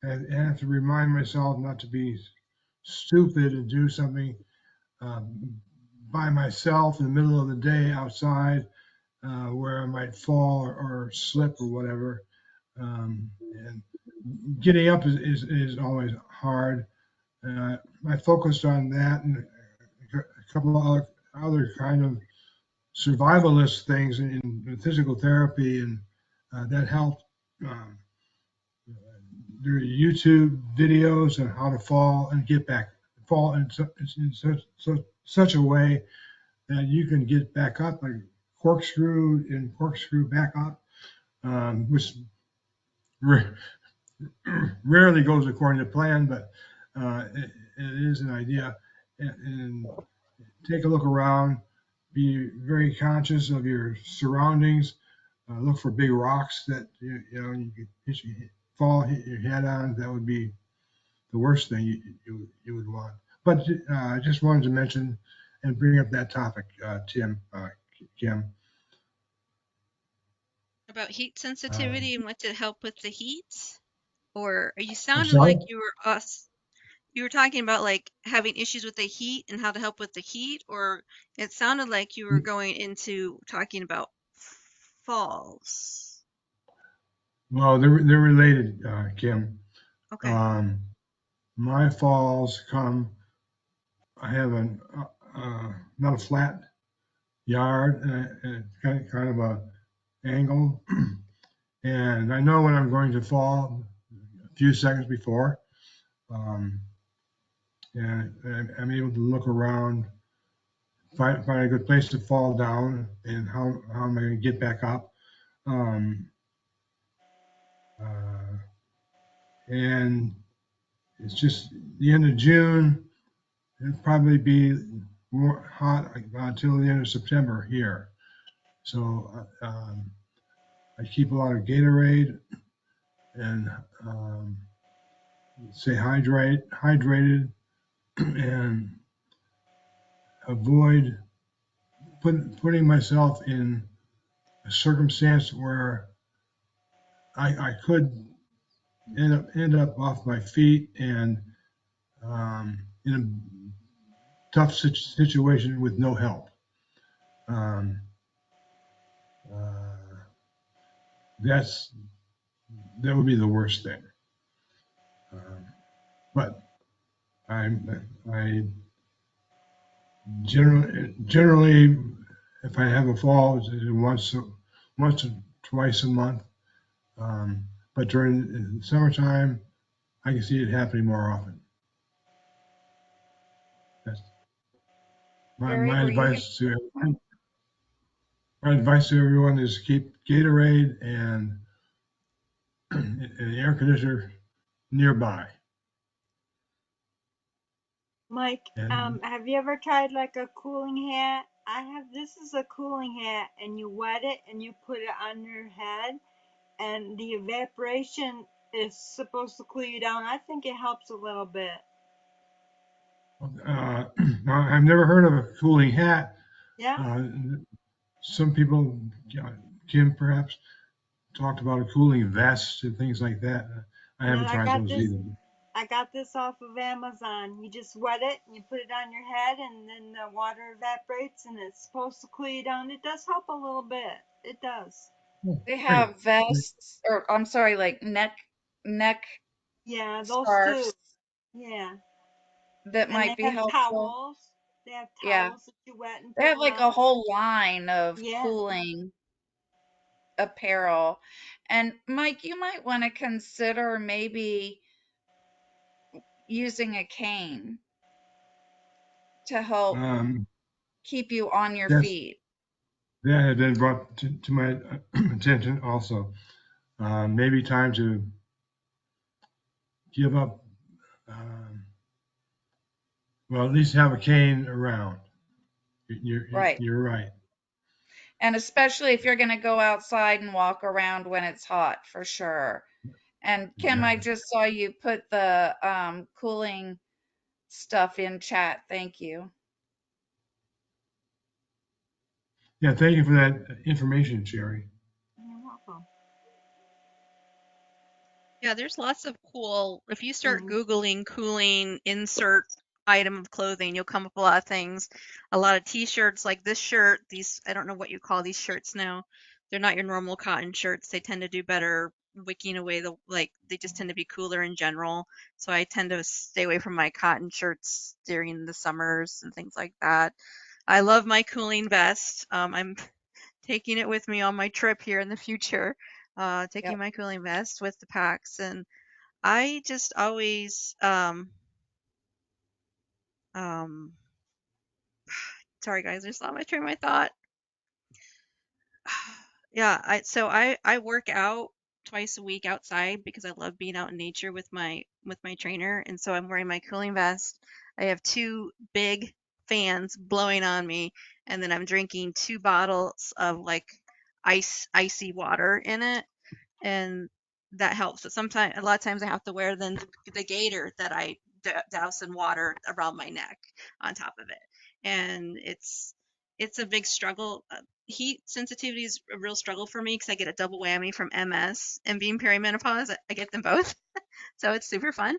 I have to remind myself not to be stupid and do something um, by myself in the middle of the day outside where I might fall or slip or whatever. And getting up is always hard. I focused on that and a couple of other kind of survivalist things in physical therapy, and that helped. Um, there are YouTube videos on how to fall and get back, fall such a way that you can get back up, like corkscrew back up, which rarely goes according to plan, but it is an idea. And take a look around, be very conscious of your surroundings. Look for big rocks that you could hit your head on. That would be the worst thing you would want. But I just wanted to mention and bring up that topic, Kim. About heat Um, sensitivity and what to help with the heat? Or you I'm sounded sorry. like you were talking about like having issues with the heat and how to help with the heat, or it sounded like you were going into talking about falls. Well, they're related, Kim. Okay. Um, my falls come. I have not a flat yard, and kind of a angle, and I know when I'm going to fall a few seconds before. Um, and I'm able to look around, find a good place to fall down, and how am I going to get back up. Um, uh, and it's just the end of June. It'll probably be more hot until the end of September here. So I keep a lot of Gatorade and stay hydrated and avoid putting myself in a circumstance where I could end up off my feet and in a tough situation with no help. Um, uh, that would be the worst thing. But I generally, if I have a fall, it's once or twice a month. But during the summertime, I can see it happening more often. That's Jerry, my were you advice to everyone is keep Gatorade and an air conditioner nearby. Mike, And have you ever tried like a cooling hat? This is a cooling hat, and you wet it and you put it on your head, and the evaporation is supposed to cool you down. I think it helps a little bit. I've never heard of a cooling hat. Yeah. Some people, Kim perhaps, talked about a cooling vest and things like that. I No, haven't tried those either. I got this off of Amazon. You just wet it and you put it on your head, and then the water evaporates, and it's supposed to cool you down. It does help a little bit. It does. Oh, they great. have vests, or I'm sorry, like neck Yeah, those too. scarves Yeah. that And might they be have helpful. towels. They have Yeah. towels that you wet and They put have like a around. whole line of Yeah. cooling apparel. And Mike, you might want to consider maybe using a cane to help Um, keep you on your that's feet. that had been brought to my attention also. Maybe time to give up. Um, well, at least have a cane around. Right. You're right. And especially if you're going to go outside and walk around when it's hot, for sure. And Kim, I Exactly. just saw you put the cooling stuff in chat. Thank you. Yeah, thank you for that information, Sherry. You're welcome. Yeah, there's lots of cool. If you start Mhm. Googling cooling insert item of clothing, you'll come up with a lot of things. A lot of t-shirts like this shirt, these, I don't know what you call these shirts now. They're not your normal cotton shirts. They tend to do better wicking away they just tend to be cooler in general. So I tend to stay away from my cotton shirts during the summers and things like that. I love my cooling vest. I'm taking it with me on my trip here in the future. Taking Yep. my cooling vest with the packs, and I just always um sorry guys, I just lost my train of thought. Yeah, I work out twice a week outside because I love being out in nature with my trainer, and so I'm wearing my cooling vest. I have two big fans blowing on me, and then I'm drinking two bottles of like icy water in it, and that helps. But sometimes, a lot of times, I have to wear then the gaiter that I douse in water around my neck on top of it, and it's a big struggle. Heat sensitivity is a real struggle for me because I get a double whammy from MS and being perimenopause. I get them both, so it's super fun.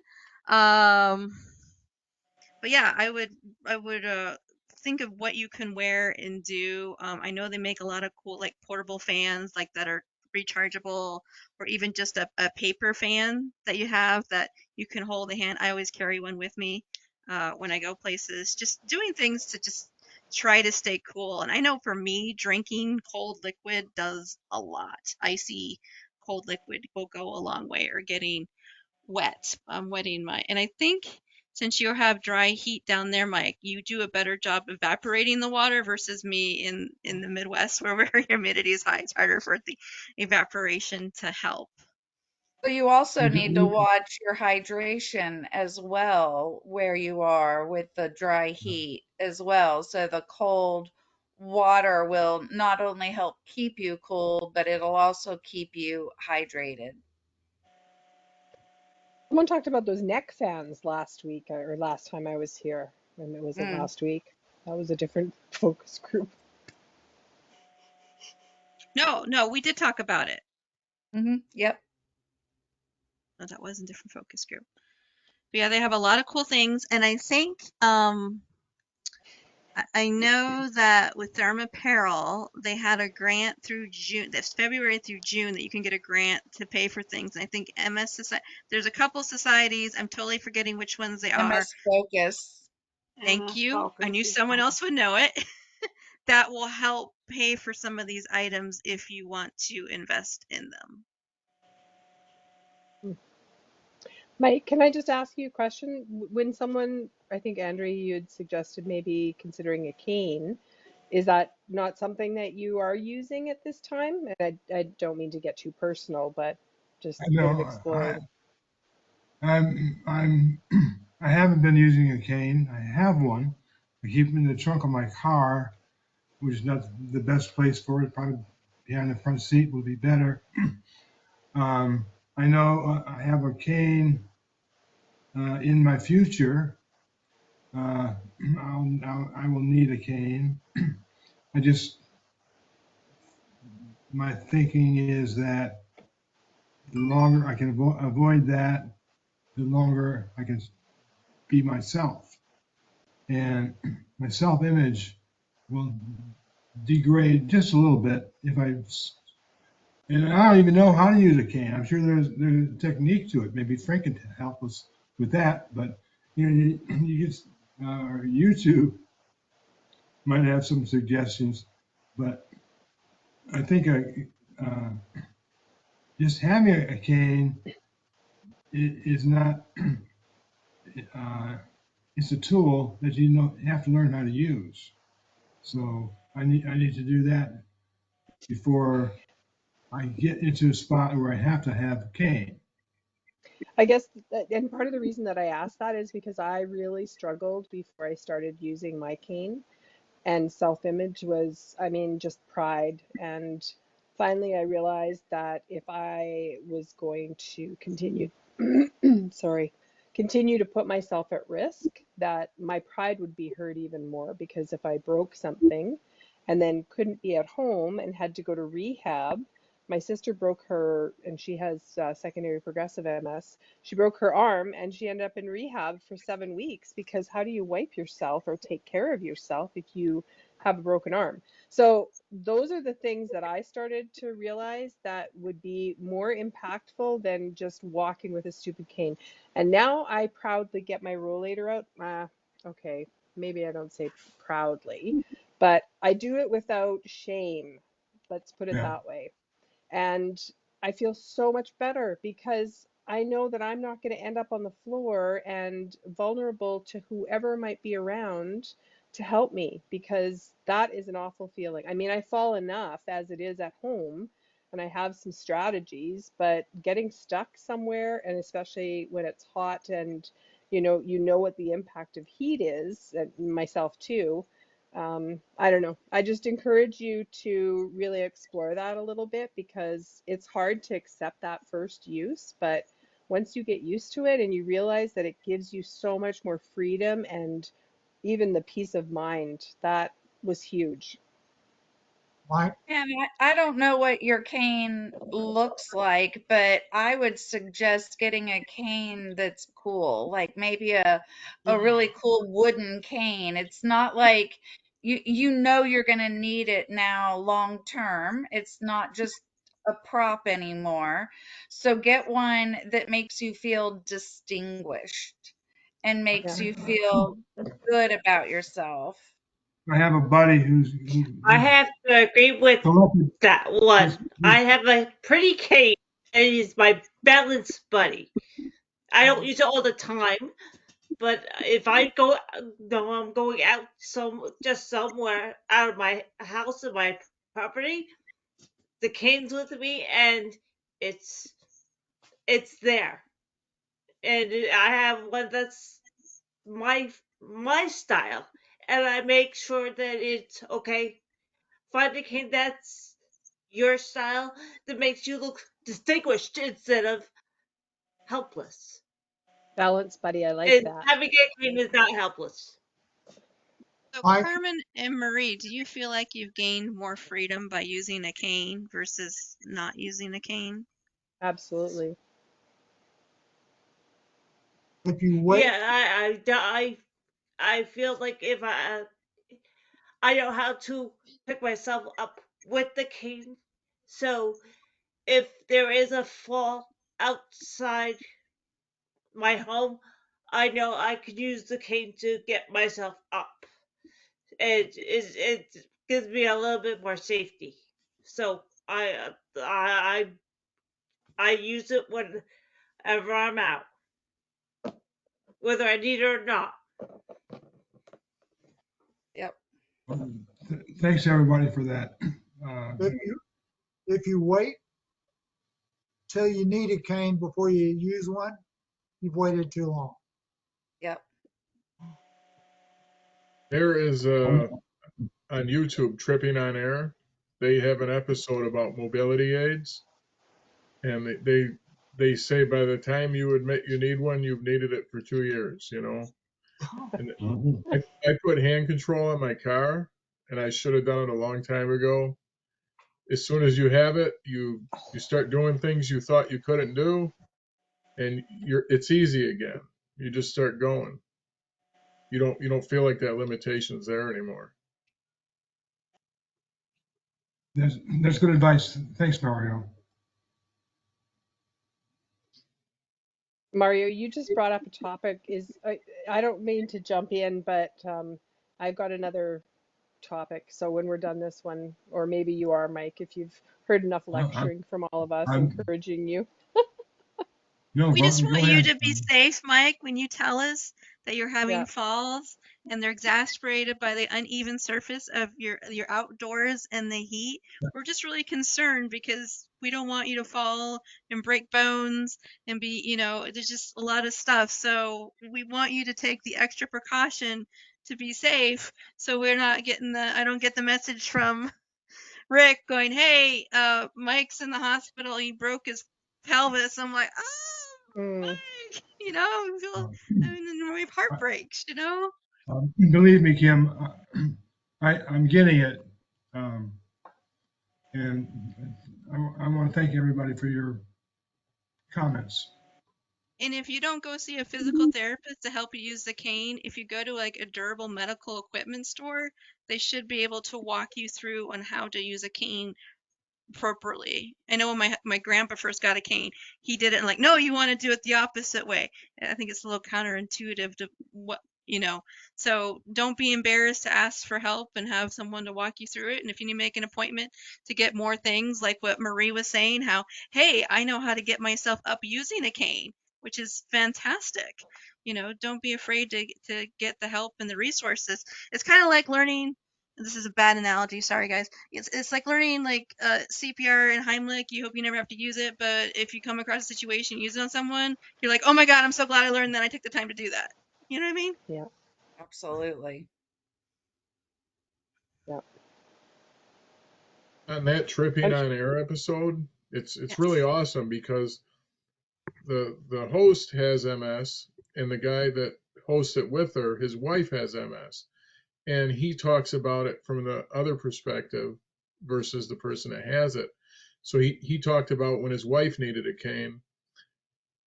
Um, but yeah, I would think of what you can wear and do. I know they make a lot of cool like portable fans like that are rechargeable, or even just a paper fan that you have that you can hold a hand. I always carry one with me when I go places. Just doing things to just try to stay cool. And I know for me, drinking cold liquid does a lot. Icy cold liquid will go a long way, or getting wet. I'm wetting and I think since you have dry heat down there, Mike, you do a better job evaporating the water versus me in the Midwest where humidity is high. It's harder for the evaporation to help. So you also We need to do- watch your hydration as well, where you are with the dry heat as well. So the cold water will not only help keep you cool, but it'll also keep you hydrated. Someone talked about those neck fans last week or last time I was here. And it wasn't Mm, last week. That was a different focus group. No, we did talk about it. yep. No, that was a different focus group. But yeah, they have a lot of cool things, and I think I know that with thermapparel, they had a grant through June, that's February through June, that you can get a grant to pay for things. And I think MS Society, there's a couple societies, I'm totally forgetting which ones they are. MS Focus. Thank MS you. I knew Focus is someone one. else would know it. That will help pay for some of these items if you want to invest in them. Mike, can I just ask you a question? When someone, I think Andrea, you had suggested maybe considering a cane, is that not something that you are using at this time? And I don't mean to get too personal, but just I a bit of know exploring. I'm I haven't been using a cane. I have one. I keep it in the trunk of my car, which is not the best place for it. Probably behind the front seat would be better. I know I have a cane in my future. I will need a cane. I just, my thinking is that the longer I can avoid that, the longer I can be myself. And my self image will degrade just a little bit if and I don't even know how to use a cane. I'm sure there's a technique to it. Maybe Frank can help us with that. But you just or YouTube might have some suggestions. But I think uh, just having a cane is not. It's a tool that you have to learn how to use. So I need to do that before I get into a spot where I have to have a cane. I guess, and part of the reason that I asked that is because I really struggled before I started using my cane. And self-image was, I mean, just pride. And finally, I realized that if I was going to continue, sorry, continue to put myself at risk, that my pride would be hurt even more because if I broke something and then couldn't be at home and had to go to rehab, my sister broke her, and she has secondary progressive MS. She broke her arm and she ended up in rehab for 7 weeks because how do you wipe yourself or take care of yourself if you have a broken arm? So those are the things that I started to realize that would be more impactful than just walking with a stupid cane. And now I proudly get my rollator out. Okay, maybe I don't say proudly, but I do it without shame. Let's put it Yeah. that way. And I feel so much better because I know that I'm not going to end up on the floor and vulnerable to whoever might be around to help me because that is an awful feeling. I mean, I fall enough as it is at home and I have some strategies, but getting stuck somewhere, and especially when it's hot and you know what the impact of heat is, and myself too. I don't know. I just encourage you to really explore that a little bit because it's hard to accept that first use, but once you get used to it and you realize that it gives you so much more freedom and even the peace of mind, that was huge. Mike, And I don't know what your cane looks like, but I would suggest getting a cane that's cool, like maybe a really cool wooden cane. It's not like you know you're going to need it now long term. It's not just a prop anymore. So get one that makes you feel distinguished and makes Yeah. you feel good about yourself. I have a buddy I have to agree with collected that one. his I have a pretty cane. and he's my balance buddy. I don't use it all the time, but if I go, no, I'm going out just somewhere out of my house and my property, the cane's with me, and it's it's there, and I have one that's my style, and I make sure that it's okay. Find a cane that's your style that makes you look distinguished instead of helpless. Balance buddy, I like And that. having a cane is not helpless. So Mike, Carmen and Marie, do you feel like you've gained more freedom by using a cane versus not using a cane? Absolutely. if you wait, Yeah, I feel like if I know how to pick myself up with the cane, so if there is a fall outside my home, I know I could use the cane to get myself up. It gives me a little bit more safety. So I use it whenever I'm out, whether I need it or not. Yep. Thanks everybody for that. if you if you wait till you need a cane before you use one, you've waited too long. Yep. There is on YouTube, Tripping on Air. They have an episode about mobility aids, and they say by the time you admit you need one, you've needed it for 2 years. And I put hand control on my car, and I should have done it a long time ago. As soon as you have it, you start doing things you thought you couldn't do, and it's easy again. You just start going. You don't feel like that limitation's there anymore. That's good advice. Thanks, Mario. Mario, you just brought up a topic. I don't mean to jump in, but I've got another topic. So when we're done this one, or maybe you are, Mike, if you've heard enough I, lecturing from all of us I'm encouraging you. no, We just go want you ahead. to be safe, Mike, when you tell us that you're having Yeah. falls and they're exasperated by the uneven surface of your outdoors and the heat. We're just really concerned because we don't want you to fall and break bones and be, there's just a lot of stuff. So we want you to take the extra precaution to be safe. So we're not getting I don't get the message from Rick going, "Hey, Mike's in the hospital. He broke his pelvis." I'm like, "Oh, Mm. Mike," I feel, we have heartbreaks. Believe me, Kim, I'm getting it. Um, and I want to thank everybody for your comments. And if you don't go see a physical therapist to help you use the cane, if you go to like a durable medical equipment store, they should be able to walk you through on how to use a cane appropriately. I know when my grandpa first got a cane, he did it and like, no, you want to do it the opposite way. And I think it's a little counterintuitive to what. So don't be embarrassed to ask for help and have someone to walk you through it. And if you need to make an appointment to get more things, like what Marie was saying, how, hey, I know how to get myself up using a cane, which is fantastic. Don't be afraid to get the help and the resources. It's kind of like learning. This is a bad analogy. Sorry, guys. It's like learning like CPR and Heimlich. You hope you never have to use it, but if you come across a situation, use it on someone, you're like, oh my god, I'm so glad I learned that. I took the time to do that. You know what I mean? Yeah. Absolutely. Yeah. On that Tripping I'm, on Air episode, it's really Yes. awesome because the host has MS, and the guy that hosts it with her, his wife has MS, and he talks about it from the other perspective versus the person that has it. So he talked about when his wife needed a cane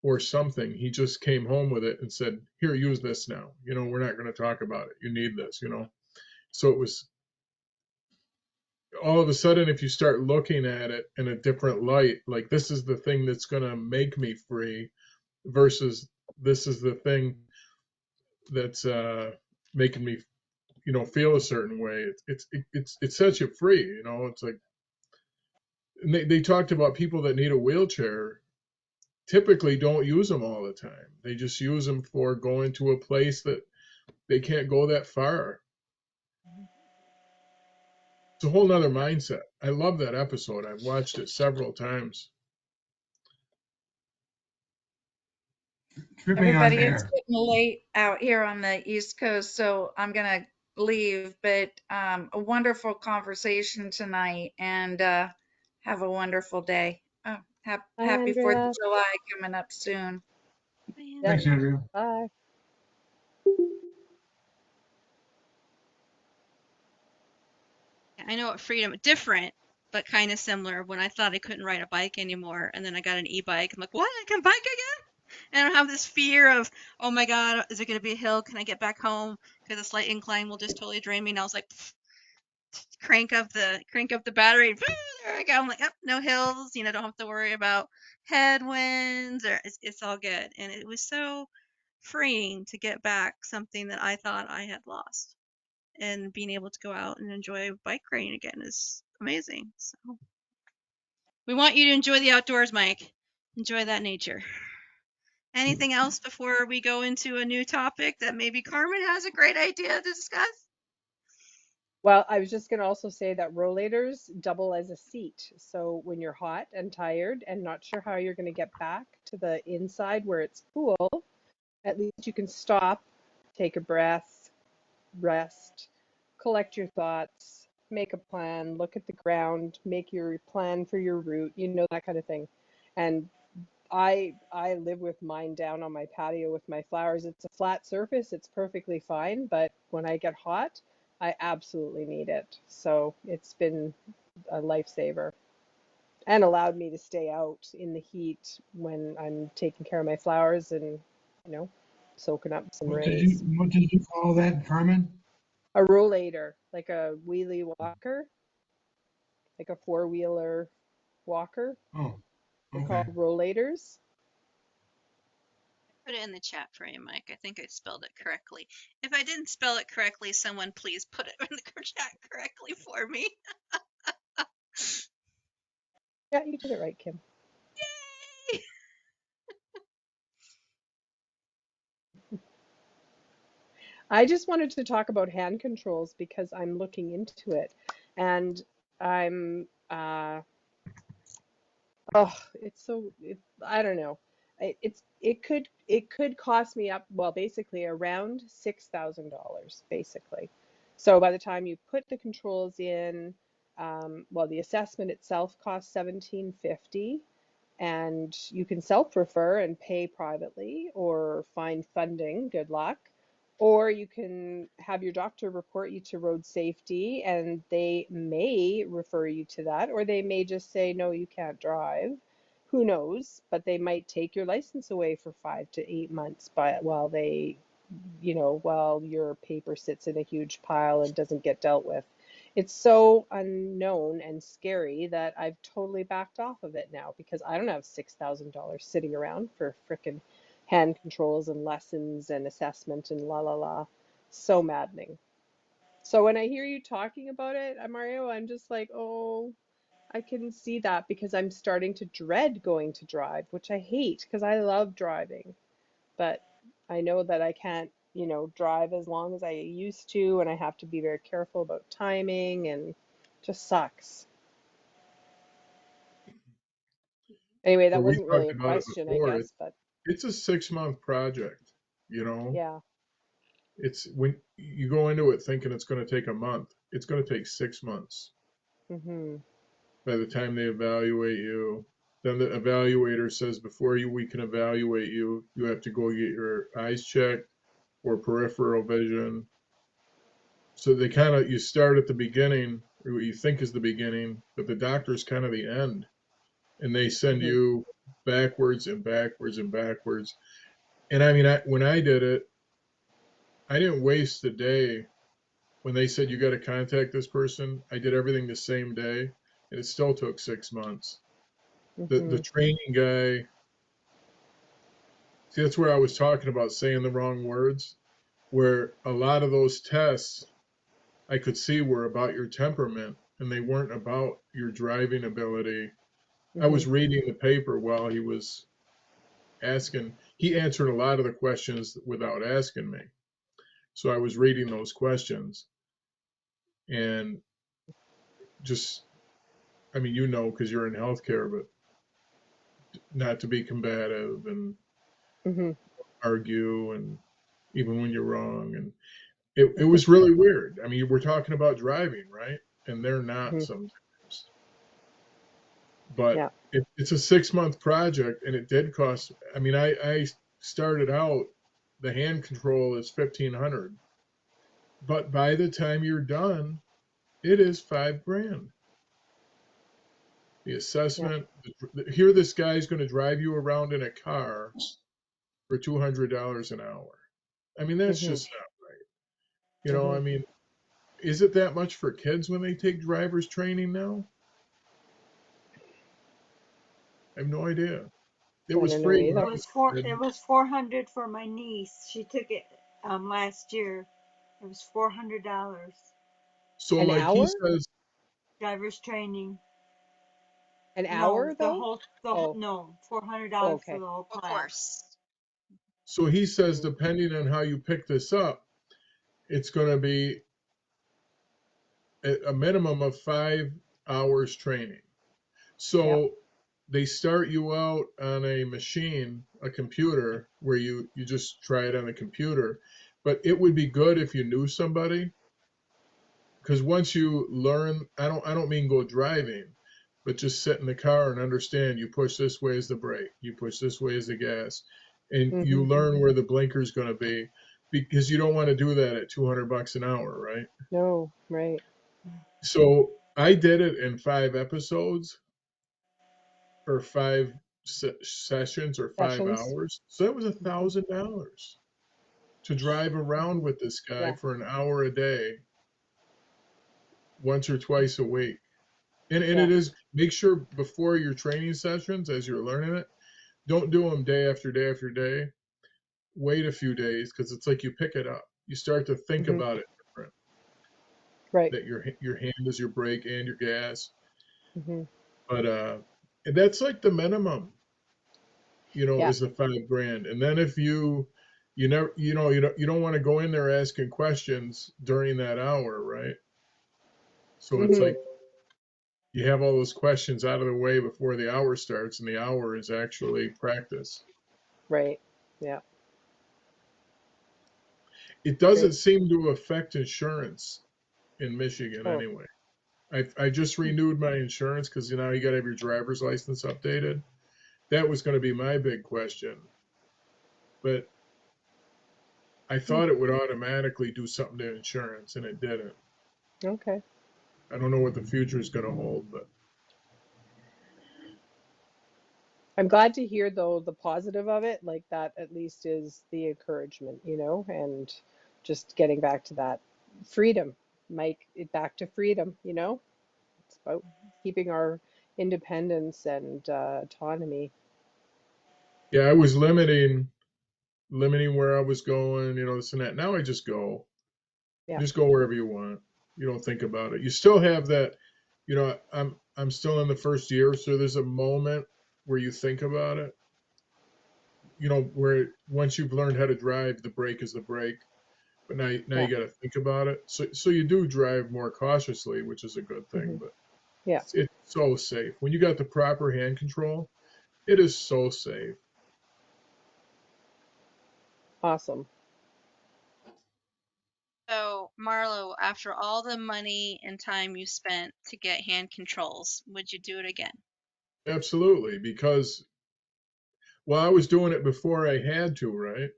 or something, he just came home with it and said, "Here, use this now. We're not going to talk about it. You need this. So it was all of a sudden, if you start looking at it in a different light, like this is the thing that's going to make me free versus this is the thing that's making me feel a certain way. It sets you free. It's like And they talked about people that need a wheelchair typically don't use them all the time. They just use them for going to a place that they can't go that far. It's a whole nother mindset. I love that episode. I've watched it several times. Tripping on Everybody, it's air. getting late out here on the East Coast, so I'm gonna leave. But a wonderful conversation tonight, and have a wonderful day. Oh, Bye, happy 4th of Andrea. July coming up soon. Yep. Thanks, Andrea. Bye. I know what freedom different, but kind of similar. When I thought I couldn't ride a bike anymore, and then I got an e-bike, I'm like, what? I can bike again? And I don't have this fear of, oh my god, is it going to be a hill? Can I get back home? Because a slight incline will just totally drain me. And I was like, crank up the battery. There I go. I'm like, oh, no hills. Don't have to worry about headwinds, or it's all good. And it was so freeing to get back something that I thought I had lost. And being able to go out and enjoy bike riding again is amazing. So we want you to enjoy the outdoors, Mike. Enjoy that nature. Anything else before we go into a new topic that maybe Carmen has a great idea to discuss? Well, I was just going to also say that rollators double as a seat. So when you're hot and tired and not sure how you're going to get back to the inside where it's cool, at least you can stop, take a breath, rest, collect your thoughts, make a plan, look at the ground, make your plan for your route, that kind of thing. And I live with mine down on my patio with my flowers. It's a flat surface, it's perfectly fine, but when I get hot, I absolutely need it. So it's been a lifesaver and allowed me to stay out in the heat when I'm taking care of my flowers and, soaking up some rays. What did you call that, Carmen? A rollator, like a wheelie walker, like a four-wheeler walker. Oh, They're okay. called rollators. Put it in the chat for you, Mike. I think I spelled it correctly. If I didn't spell it correctly, someone please put it in the chat correctly for me. Yeah, you did it right, Kim. Yay! I just wanted to talk about hand controls because I'm looking into it, and I'm I don't know. It could cost me basically around $6,000 basically. So by the time you put the controls in, the assessment itself costs $1,750, and you can self-refer and pay privately or find funding, good luck, or you can have your doctor report you to road safety and they may refer you to that, or they may just say, no, you can't drive. Who knows? But they might take your license away for 5 to 8 months while your paper sits in a huge pile and doesn't get dealt with. It's so unknown and scary that I've totally backed off of it now because I don't have $6,000 sitting around for frickin' hand controls and lessons and assessment and la la la. So maddening. So when I hear you talking about it, Mario, I'm just like, oh, I can see that because I'm starting to dread going to drive, which I hate because I love driving. But I know that I can't, drive as long as I used to, and I have to be very careful about timing, and just sucks. Anyway, that Well, we wasn't really talked a about it question, I before. guess, but It's a 6-month project, yeah. It's when you go into it thinking it's going to take a month, it's going to take 6 months. Hmm. By the time they evaluate you, then the evaluator says we can evaluate you, you have to go get your eyes checked or peripheral vision. So you start at the beginning, or what you think is the beginning, but the doctor's kind of the end. And they send Hmm. you backwards and backwards and backwards. And I mean, when I did it, I didn't waste the day. When they said you got to contact this person, I did everything the same day, and it still took 6 months. The Hmm. training guy, see, that's where I was talking about saying the wrong words, where a lot of those tests I could see were about your temperament, and they weren't about your driving ability. I Mhm. was reading the paper while he was asking. He answered a lot of the questions without asking me. So I was reading those questions and just, I mean, because you're in healthcare, but not to be combative and Mhm. argue, and even when you're wrong. And it was really weird. I mean, we're talking about driving, right? And they're not Mhm. sometimes. But Yeah. it's a 6-month project, and it did cost. I mean, I started out, the hand control is 1,500, but by the time you're done, it is $5,000. The Yeah. assessment. Here, this guy's going to drive you around in a car for $200 an hour. I mean, that's Mhm. just not right. I Mhm. mean, is it that much for kids when they take driver's training now? I have no idea. It I was don't know free when It I either. was was a four. kid. It was 400 for my niece. She took it last year. It was $400. So, An like he hour? says, Driver's training. An No, hour though? Oh. no, Oh, $400 for okay. the whole Of class. course. so he says, Mhm. depending on how you pick this up, it's going to be a minimum of 5 hours training. Yep. So they start you out on a machine, a computer, where you just try it on a computer. But it would be good if you knew somebody, because once you learn, I don't mean go driving, but just sit in the car and understand, you push this way is the brake, you push this way is the gas, and you Mhm. learn where the blinker's going to be, because you don't want to do that at $200 an hour, right? No. Right. So I did it in 5 episodes, or five sessions, or five Sessions. hours. So that was Mhm. $1,000 to drive around Mhm. with this guy Yeah. for an hour a day, once or twice a week. And Yeah. it is, make sure before your training sessions, as you're learning it, don't do them day after day after day. Wait a few days, because it's like you pick it up. You start to think Mhm. about it different. Right. That your hand is your brake and your gas. Mhm. But that's like the minimum, Yeah. is the $5,000. And then if you never, you don't want to go in there asking questions during that hour, right? So it's Mhm. like you have all those questions out of the way before the hour starts, and the hour is actually practice. Right. Yeah. It doesn't Great. seem to affect insurance in Michigan Oh. anyway. I just renewed my insurance, because now you got to have your driver's license updated. That was going to be my big question, but I Hmm. thought it would automatically do something to insurance, and it didn't. Okay. I don't know what the future is going to hold, but I'm glad to hear though the positive of it, like that at least is the encouragement, and just getting back to that freedom, Mike, back to freedom. It's about keeping our independence and autonomy. yeah, I was limiting where I was going, this and that. Now I just go. Yeah. Just go wherever you want. You don't think about it. You still have that, I'm still in the first year, so there's a moment where you think about it. Where once you've learned how to drive, the brake is the brake. But now Yeah. you got to think about it. So you do drive more cautiously, which is a good thing. Hmm. But Yeah. it's so safe when you got the proper hand control. It is so safe. Awesome. So, Marlo, after all the money and time you spent to get hand controls, would you do it again? Absolutely, because I was doing it before I had to, right?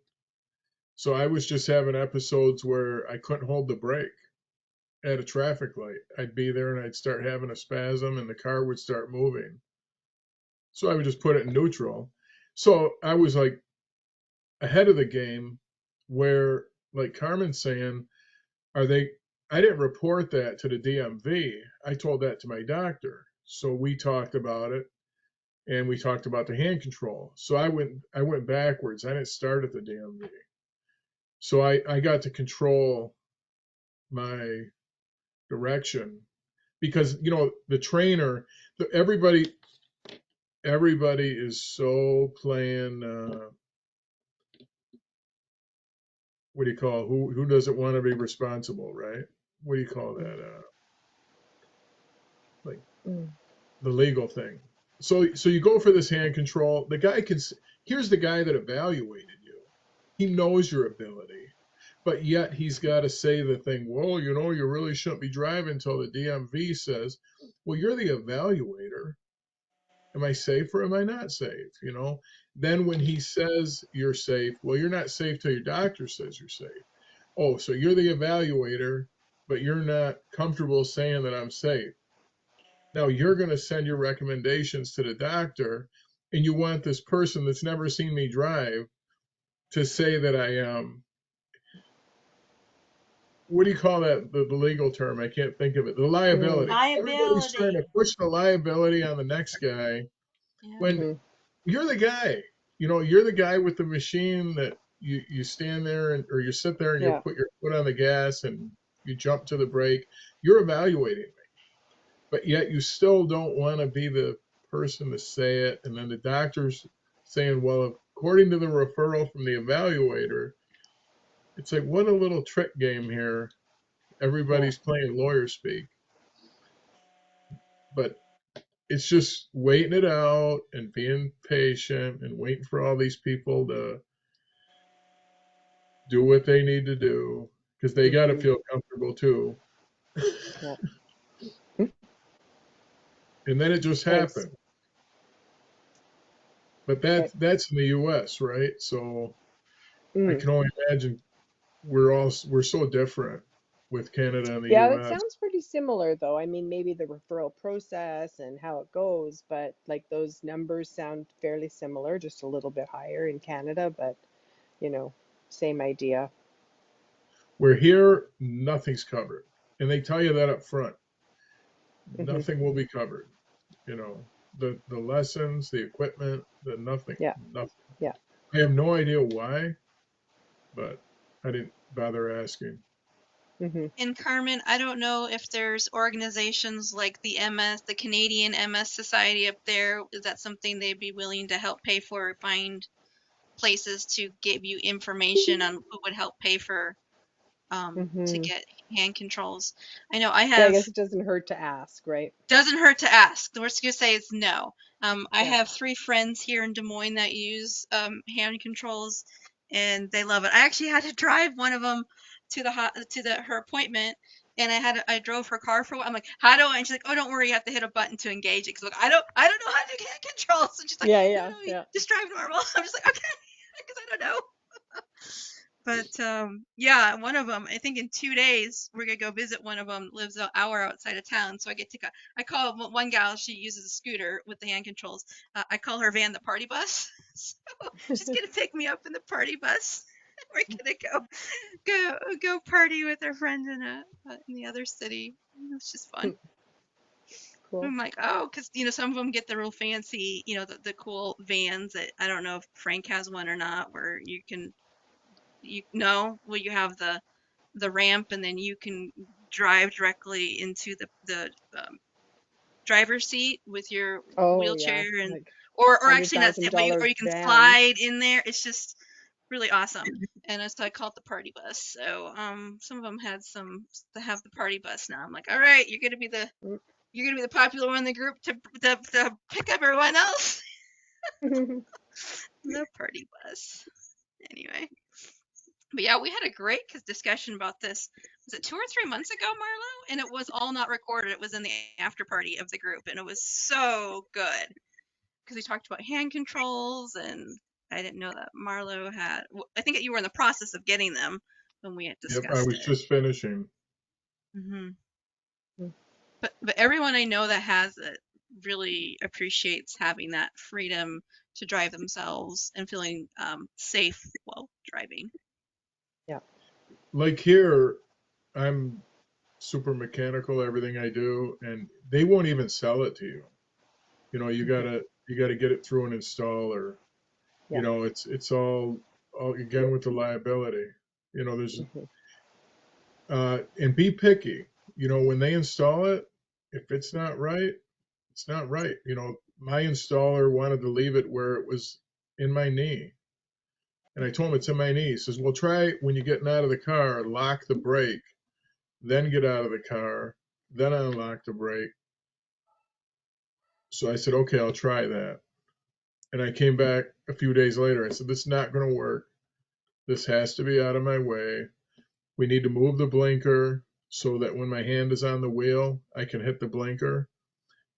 So I was just having episodes where I couldn't hold the brake at a traffic light. I'd be there and I'd start having a spasm, and the car would start moving. So I would just put it in neutral. So I was like ahead of the game, where, like Carmen's saying, are they, I didn't report that to the DMV. I told that to my doctor. So we talked about it, and we talked about the hand control. So I went backwards. I didn't start at the DMV. So I got to control my direction because the trainer, everybody is so playing. What do you call who doesn't want to be responsible, right? What do you call that? Like Mm. the legal thing. So you go for this hand control. The guy here's the guy that evaluated you. He knows your ability, but yet he's got to say the thing. Well, you really shouldn't be driving until the DMV says, well, you're the evaluator. Am I safe or am I not safe? Then when he says you're safe, well, you're not safe till your doctor says you're safe. Oh, so you're the evaluator, but you're not comfortable saying that I'm safe. Now you're going to send your recommendations to the doctor, and you want this person that's never seen me drive to say that I am. What do you call that? The legal term? I can't think of it. The liability. Everybody's trying Liability. to push the liability on the next guy Yeah. when Mm-hmm. you're the guy. You're the guy with the machine that you stand there or you sit there and you Yeah. put your foot on the gas and you jump to the brake. You're evaluating me, but yet you still don't want to be the person to say it. And then the doctor's saying, well, according to the referral from the evaluator, it's like, what a little trick game here. Yeah. Everybody's playing lawyer speak, but it's just waiting it out and being patient and waiting for all these people to do what they need to do because they got to Mm-hmm. feel comfortable too. Yeah. And then it just Thanks. happened. But Okay. that's in the U.S., right? So I Mm. can only imagine we're so different with Canada and the Yeah, it U.S. sounds pretty similar though. I mean, maybe the referral process and how it goes, but like those numbers sound fairly similar, just a little bit higher in Canada, but you know, same idea. Where here, nothing's covered, and they tell you that up front. Hmm. Nothing will be covered. You know, the lessons, the equipment, the Yeah. nothing. Yeah. I have no idea why, but I didn't bother asking. Hmm. And Carmen, I don't know if there's organizations like the MS, the Canadian MS Society up there. Is that something they'd be willing to help pay for, or find places to give you information on who would help pay for to Hmm. get hand controls? I know I Yeah, I have. guess it doesn't hurt to ask, right? Doesn't hurt to ask. The worst you could say is no. I Yeah. have 3 friends here in Des Moines that use hand controls, and they love it. I actually had to drive one of them to her appointment, and I drove her car for a while. I'm like, how do I? And she's like, oh, don't worry, you have to hit a button to engage it. Cause like, I don't know how to do hand controls. And she's like, Yeah, no, yeah, you yeah. just drive normal. I'm just like, okay, because I don't know. But yeah, one of them, I think in 2 days we're gonna go visit one of them. Lives an hour outside of town, so I get to go. I call one gal. She uses a scooter with the hand controls. I call her van the party bus. So she's gonna pick me up in the party bus. We're gonna go party with her friend in the other city. It's just fun. Cool. I'm like, oh, because some of them get the real fancy, the cool vans that I don't know if Frank has one or not, where you can you have the ramp, and then you can drive directly into the driver's seat with your Oh, yeah, wheelchair, and like or hundred actually not thousand sit, but dollar you can vans. slide in there. It's just really awesome. And so I call it the party bus. So some of them have the party bus now. I'm like, all right, you're gonna be the popular one in the group to pick up everyone else. The party bus. Anyway. But yeah, we had a great discussion about this. Was it 2 or 3 months ago, Marlo? And it was all not recorded. It was in the after party of the group, and it was so good because we talked about hand controls, and I didn't know that Marlo had. I think you were in the process of getting them when we had Yep, I discussed was it. just finishing. Hmm. But everyone I know that has it really appreciates having that freedom to drive themselves and feeling safe while driving. Yeah. Like here, I'm super mechanical, everything I do, and they won't even sell it to you. You Hmm. gotta get it through an installer. Yeah. It's all again with the liability. There's Hmm. and be picky. When they install it, if it's not right, it's not right. You know, my installer wanted to leave it where it was in my knee. And I told him it's in my knee. He says, well, try when you're getting out of the car, lock the brake, then get out of the car, then unlock the brake. So I said, okay, I'll try that. And I came back a few days later. I said, this is not going to work. This has to be out of my way. We need to move the blinker so that when my hand is on the wheel, I can hit the blinker.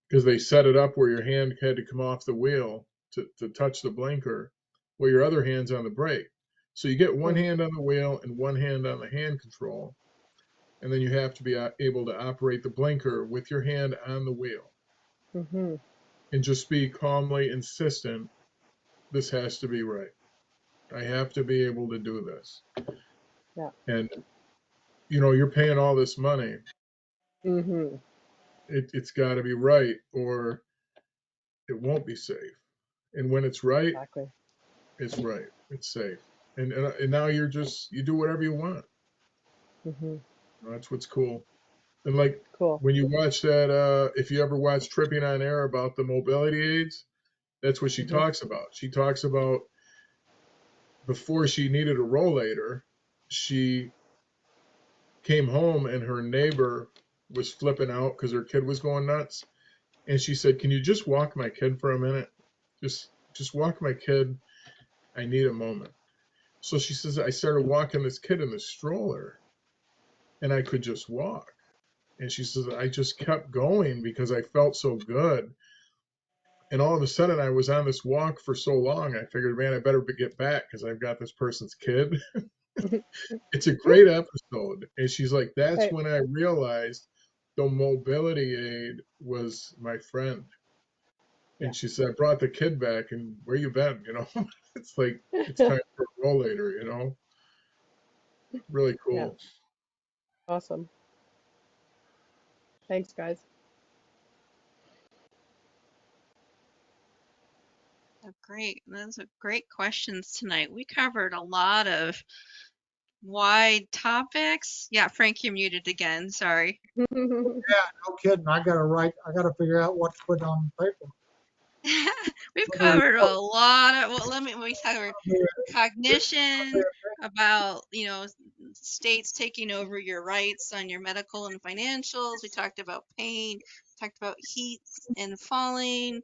Because they set it up where your hand had to come off the wheel to touch the blinker, where your other hand's on the brake. So you get one hand on the wheel and one hand on the hand control. And then you have to be able to operate the blinker with your hand on the wheel. Mm-hmm. And just be calmly insistent, this has to be right. I have to be able to do this. Yeah. And, you know, you're paying all this money. Mm-hmm. It's got to be right or it won't be safe. And when it's right, Exactly. it's right. It's safe. And now you do whatever you want. Mm-hmm. That's what's cool. And like Cool. when you watch that, if you ever watch Tripping on Air about the mobility aids, that's what she Mm-hmm. talks about. She talks about before she needed a rollator, she came home and her neighbor was flipping out because her kid was going nuts. And she said, can you just walk my kid for a minute? Just walk my kid. I need a moment. So she says, I started walking this kid in the stroller and I could just walk. And she says, I just kept going because I felt so good. And all of a sudden, I was on this walk for so long, I figured, man, I better get back because I've got this person's kid. It's a great episode. And she's like, that's Hey, when I realized the mobility aid was my friend. yeah. And she said, I brought the kid back, and where you been? You know, it's like, it's time for a rollator, you know? Really Yeah. cool. Awesome. Thanks, guys. Oh, great. Those are great questions tonight. We covered a lot of wide topics. Yeah, Frank, you're muted again. Sorry. Yeah, no kidding. I gotta figure out what to put on paper. We've For the covered report. a lot of, well, we covered cognition, about, states taking over your rights on your medical and financials. We talked about pain, talked about heat and falling.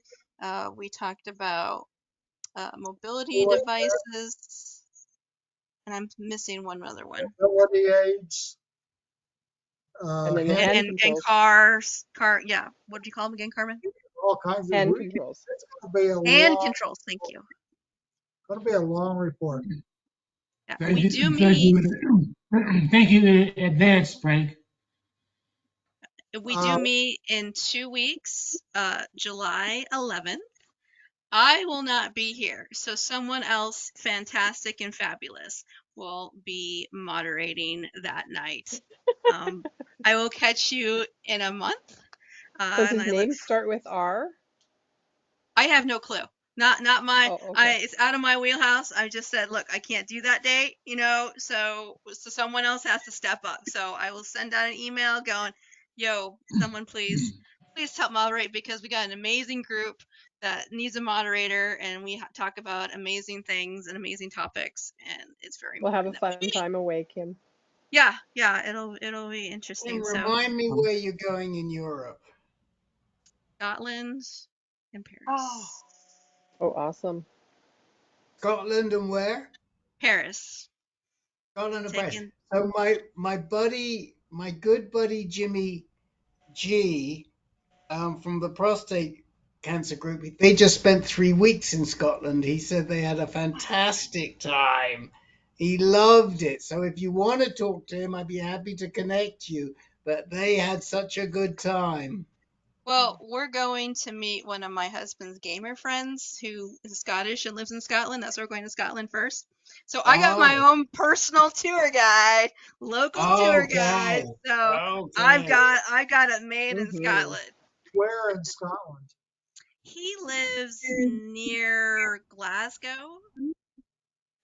We talked about mobility devices, and I'm missing one other one. Mobility aids, And then the hand, And yeah. What do you call them again, Carmen? all kinds of. hand controls. It's gonna be And controls. Thank you. a long report. Yeah, Thank we you, do thank meet. you, thank you in advance, Frank. We Uh, do meet in 2 weeks, July 11th. I will not be here, so someone else fantastic and fabulous will be moderating that night. I will catch you in a month, Does and his name start with R? I have no clue. Not my. Oh, okay. It's out of my wheelhouse. I just said, look, I can't do that date, so someone else has to step up. So I will send out an email going, yo, someone please help moderate, because we got an amazing group that needs a moderator, and we talk about amazing things and amazing topics, and it's very We'll have important a that fun we meet. time away, Kim. Yeah, it'll be And interesting. So remind me where you're going in Europe. Scotland and Oh, Paris. Oh, awesome. Scotland and where? Paris. Scotland and Paris. Taking. So my good buddy Jimmy G, from the prostate cancer group, they just spent 3 weeks in Scotland. He said they had a fantastic time. He loved it. So if you want to talk to him, I'd be happy to connect you. But they had such a good time. Well, we're going to meet one of my husband's gamer friends who is Scottish and lives in Scotland. That's why we're going to Scotland first. So I got my Oh, own personal tour guide, local tour okay. guide. So Okay. I got it made in Mm-hmm. Scotland. Where in Scotland? He lives near Glasgow,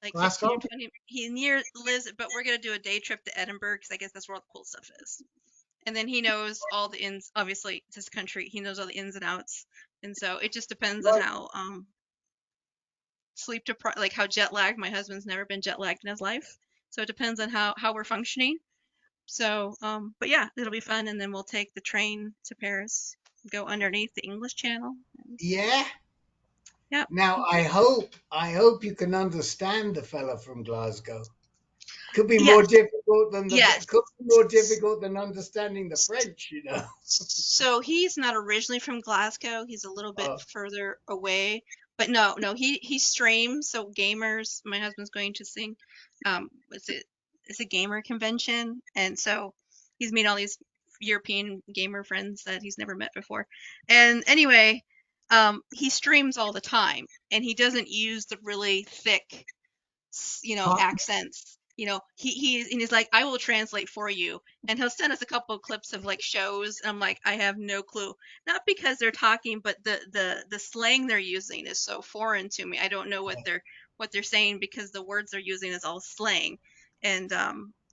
like 15 Glasgow? or 20. He lives, but we're gonna do a day trip to Edinburgh because I guess that's where all the cool stuff is. and then he knows all the ins. Obviously, it's his country. He knows all the ins and outs, and so it just depends on Right. how sleep deprived, like how jet lagged. My husband's never been jet lagged in his life, so it depends on how we're functioning. So, but yeah, it'll be fun, and then we'll take the train to Paris, go underneath the English Channel. And, Yeah. yeah. Now I hope you can understand the fella from Glasgow. Could be more Yes. difficult than Yes. could be more difficult than understanding the French, you know. So he's not originally from Glasgow. He's a little bit further away. But no, he streams. So gamers, my husband's going to sing. It's a gamer convention, and so he's meeting all these European gamer friends that he's never met before. And anyway, he streams all the time, and he doesn't use the really thick, accents. He's like, I will translate for you, and he'll send us a couple of clips of like shows, and I'm like, I have no clue, not because they're talking, but the slang they're using is so foreign to me. I don't know what they're saying because the words they're using is all slang. And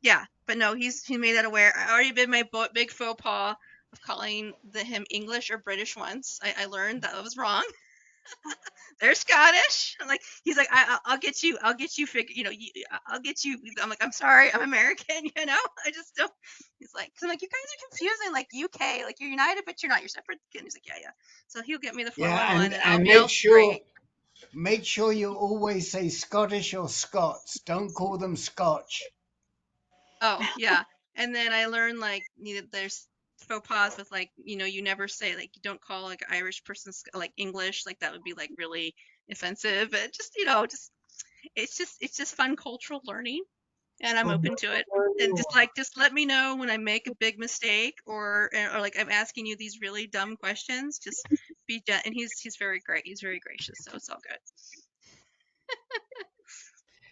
yeah, but no, he made that aware. I already did my big faux pas of calling him English or British once. I learned that was wrong. They're Scottish. I'm like, he's like, I'll get you, I'll get you I'll get you. I'm like, I'm sorry, I'm American, I just don't. He's like, cause I'm like, you guys are confusing, like UK, like you're united, but you're not, you're separate. And he's like, yeah. So he'll get me the Yeah, 411 and I'll and be all straight. make sure you always say Scottish or Scots. Don't call them Scotch. Oh, yeah. And then I learned like, there's faux pas with like, you never say, like, you don't call like an Irish person like English, like that would be like really offensive. But just, it's just fun cultural learning, and I'm open to it. And just let me know when I make a big mistake, or like I'm asking you these really dumb questions. Just be and he's very great. He's very gracious, so it's all good.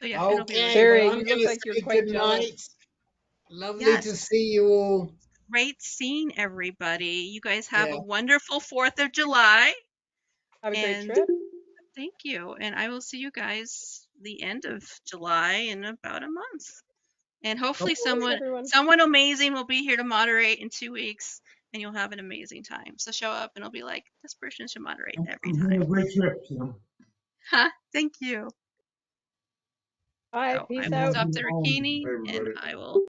So yeah, it'll be really Okay, fun. well, Terry, I'm you going look to like you're say quite good night. jealous. Lovely to Yes, see you all. great seeing everybody. You guys have Yeah. a wonderful 4th of July, Have a great and trip. thank you. And I will see you guys the end of July in about a month. And hopefully Thanks, everyone. someone amazing will be here to moderate in 2 weeks, and you'll have an amazing time. So show up and I'll be like, this person should moderate every I'm having time. a great trip, Tim. Huh? Thank you. Bye. So I Peace will out. stop All the Hi, recording and everybody. I will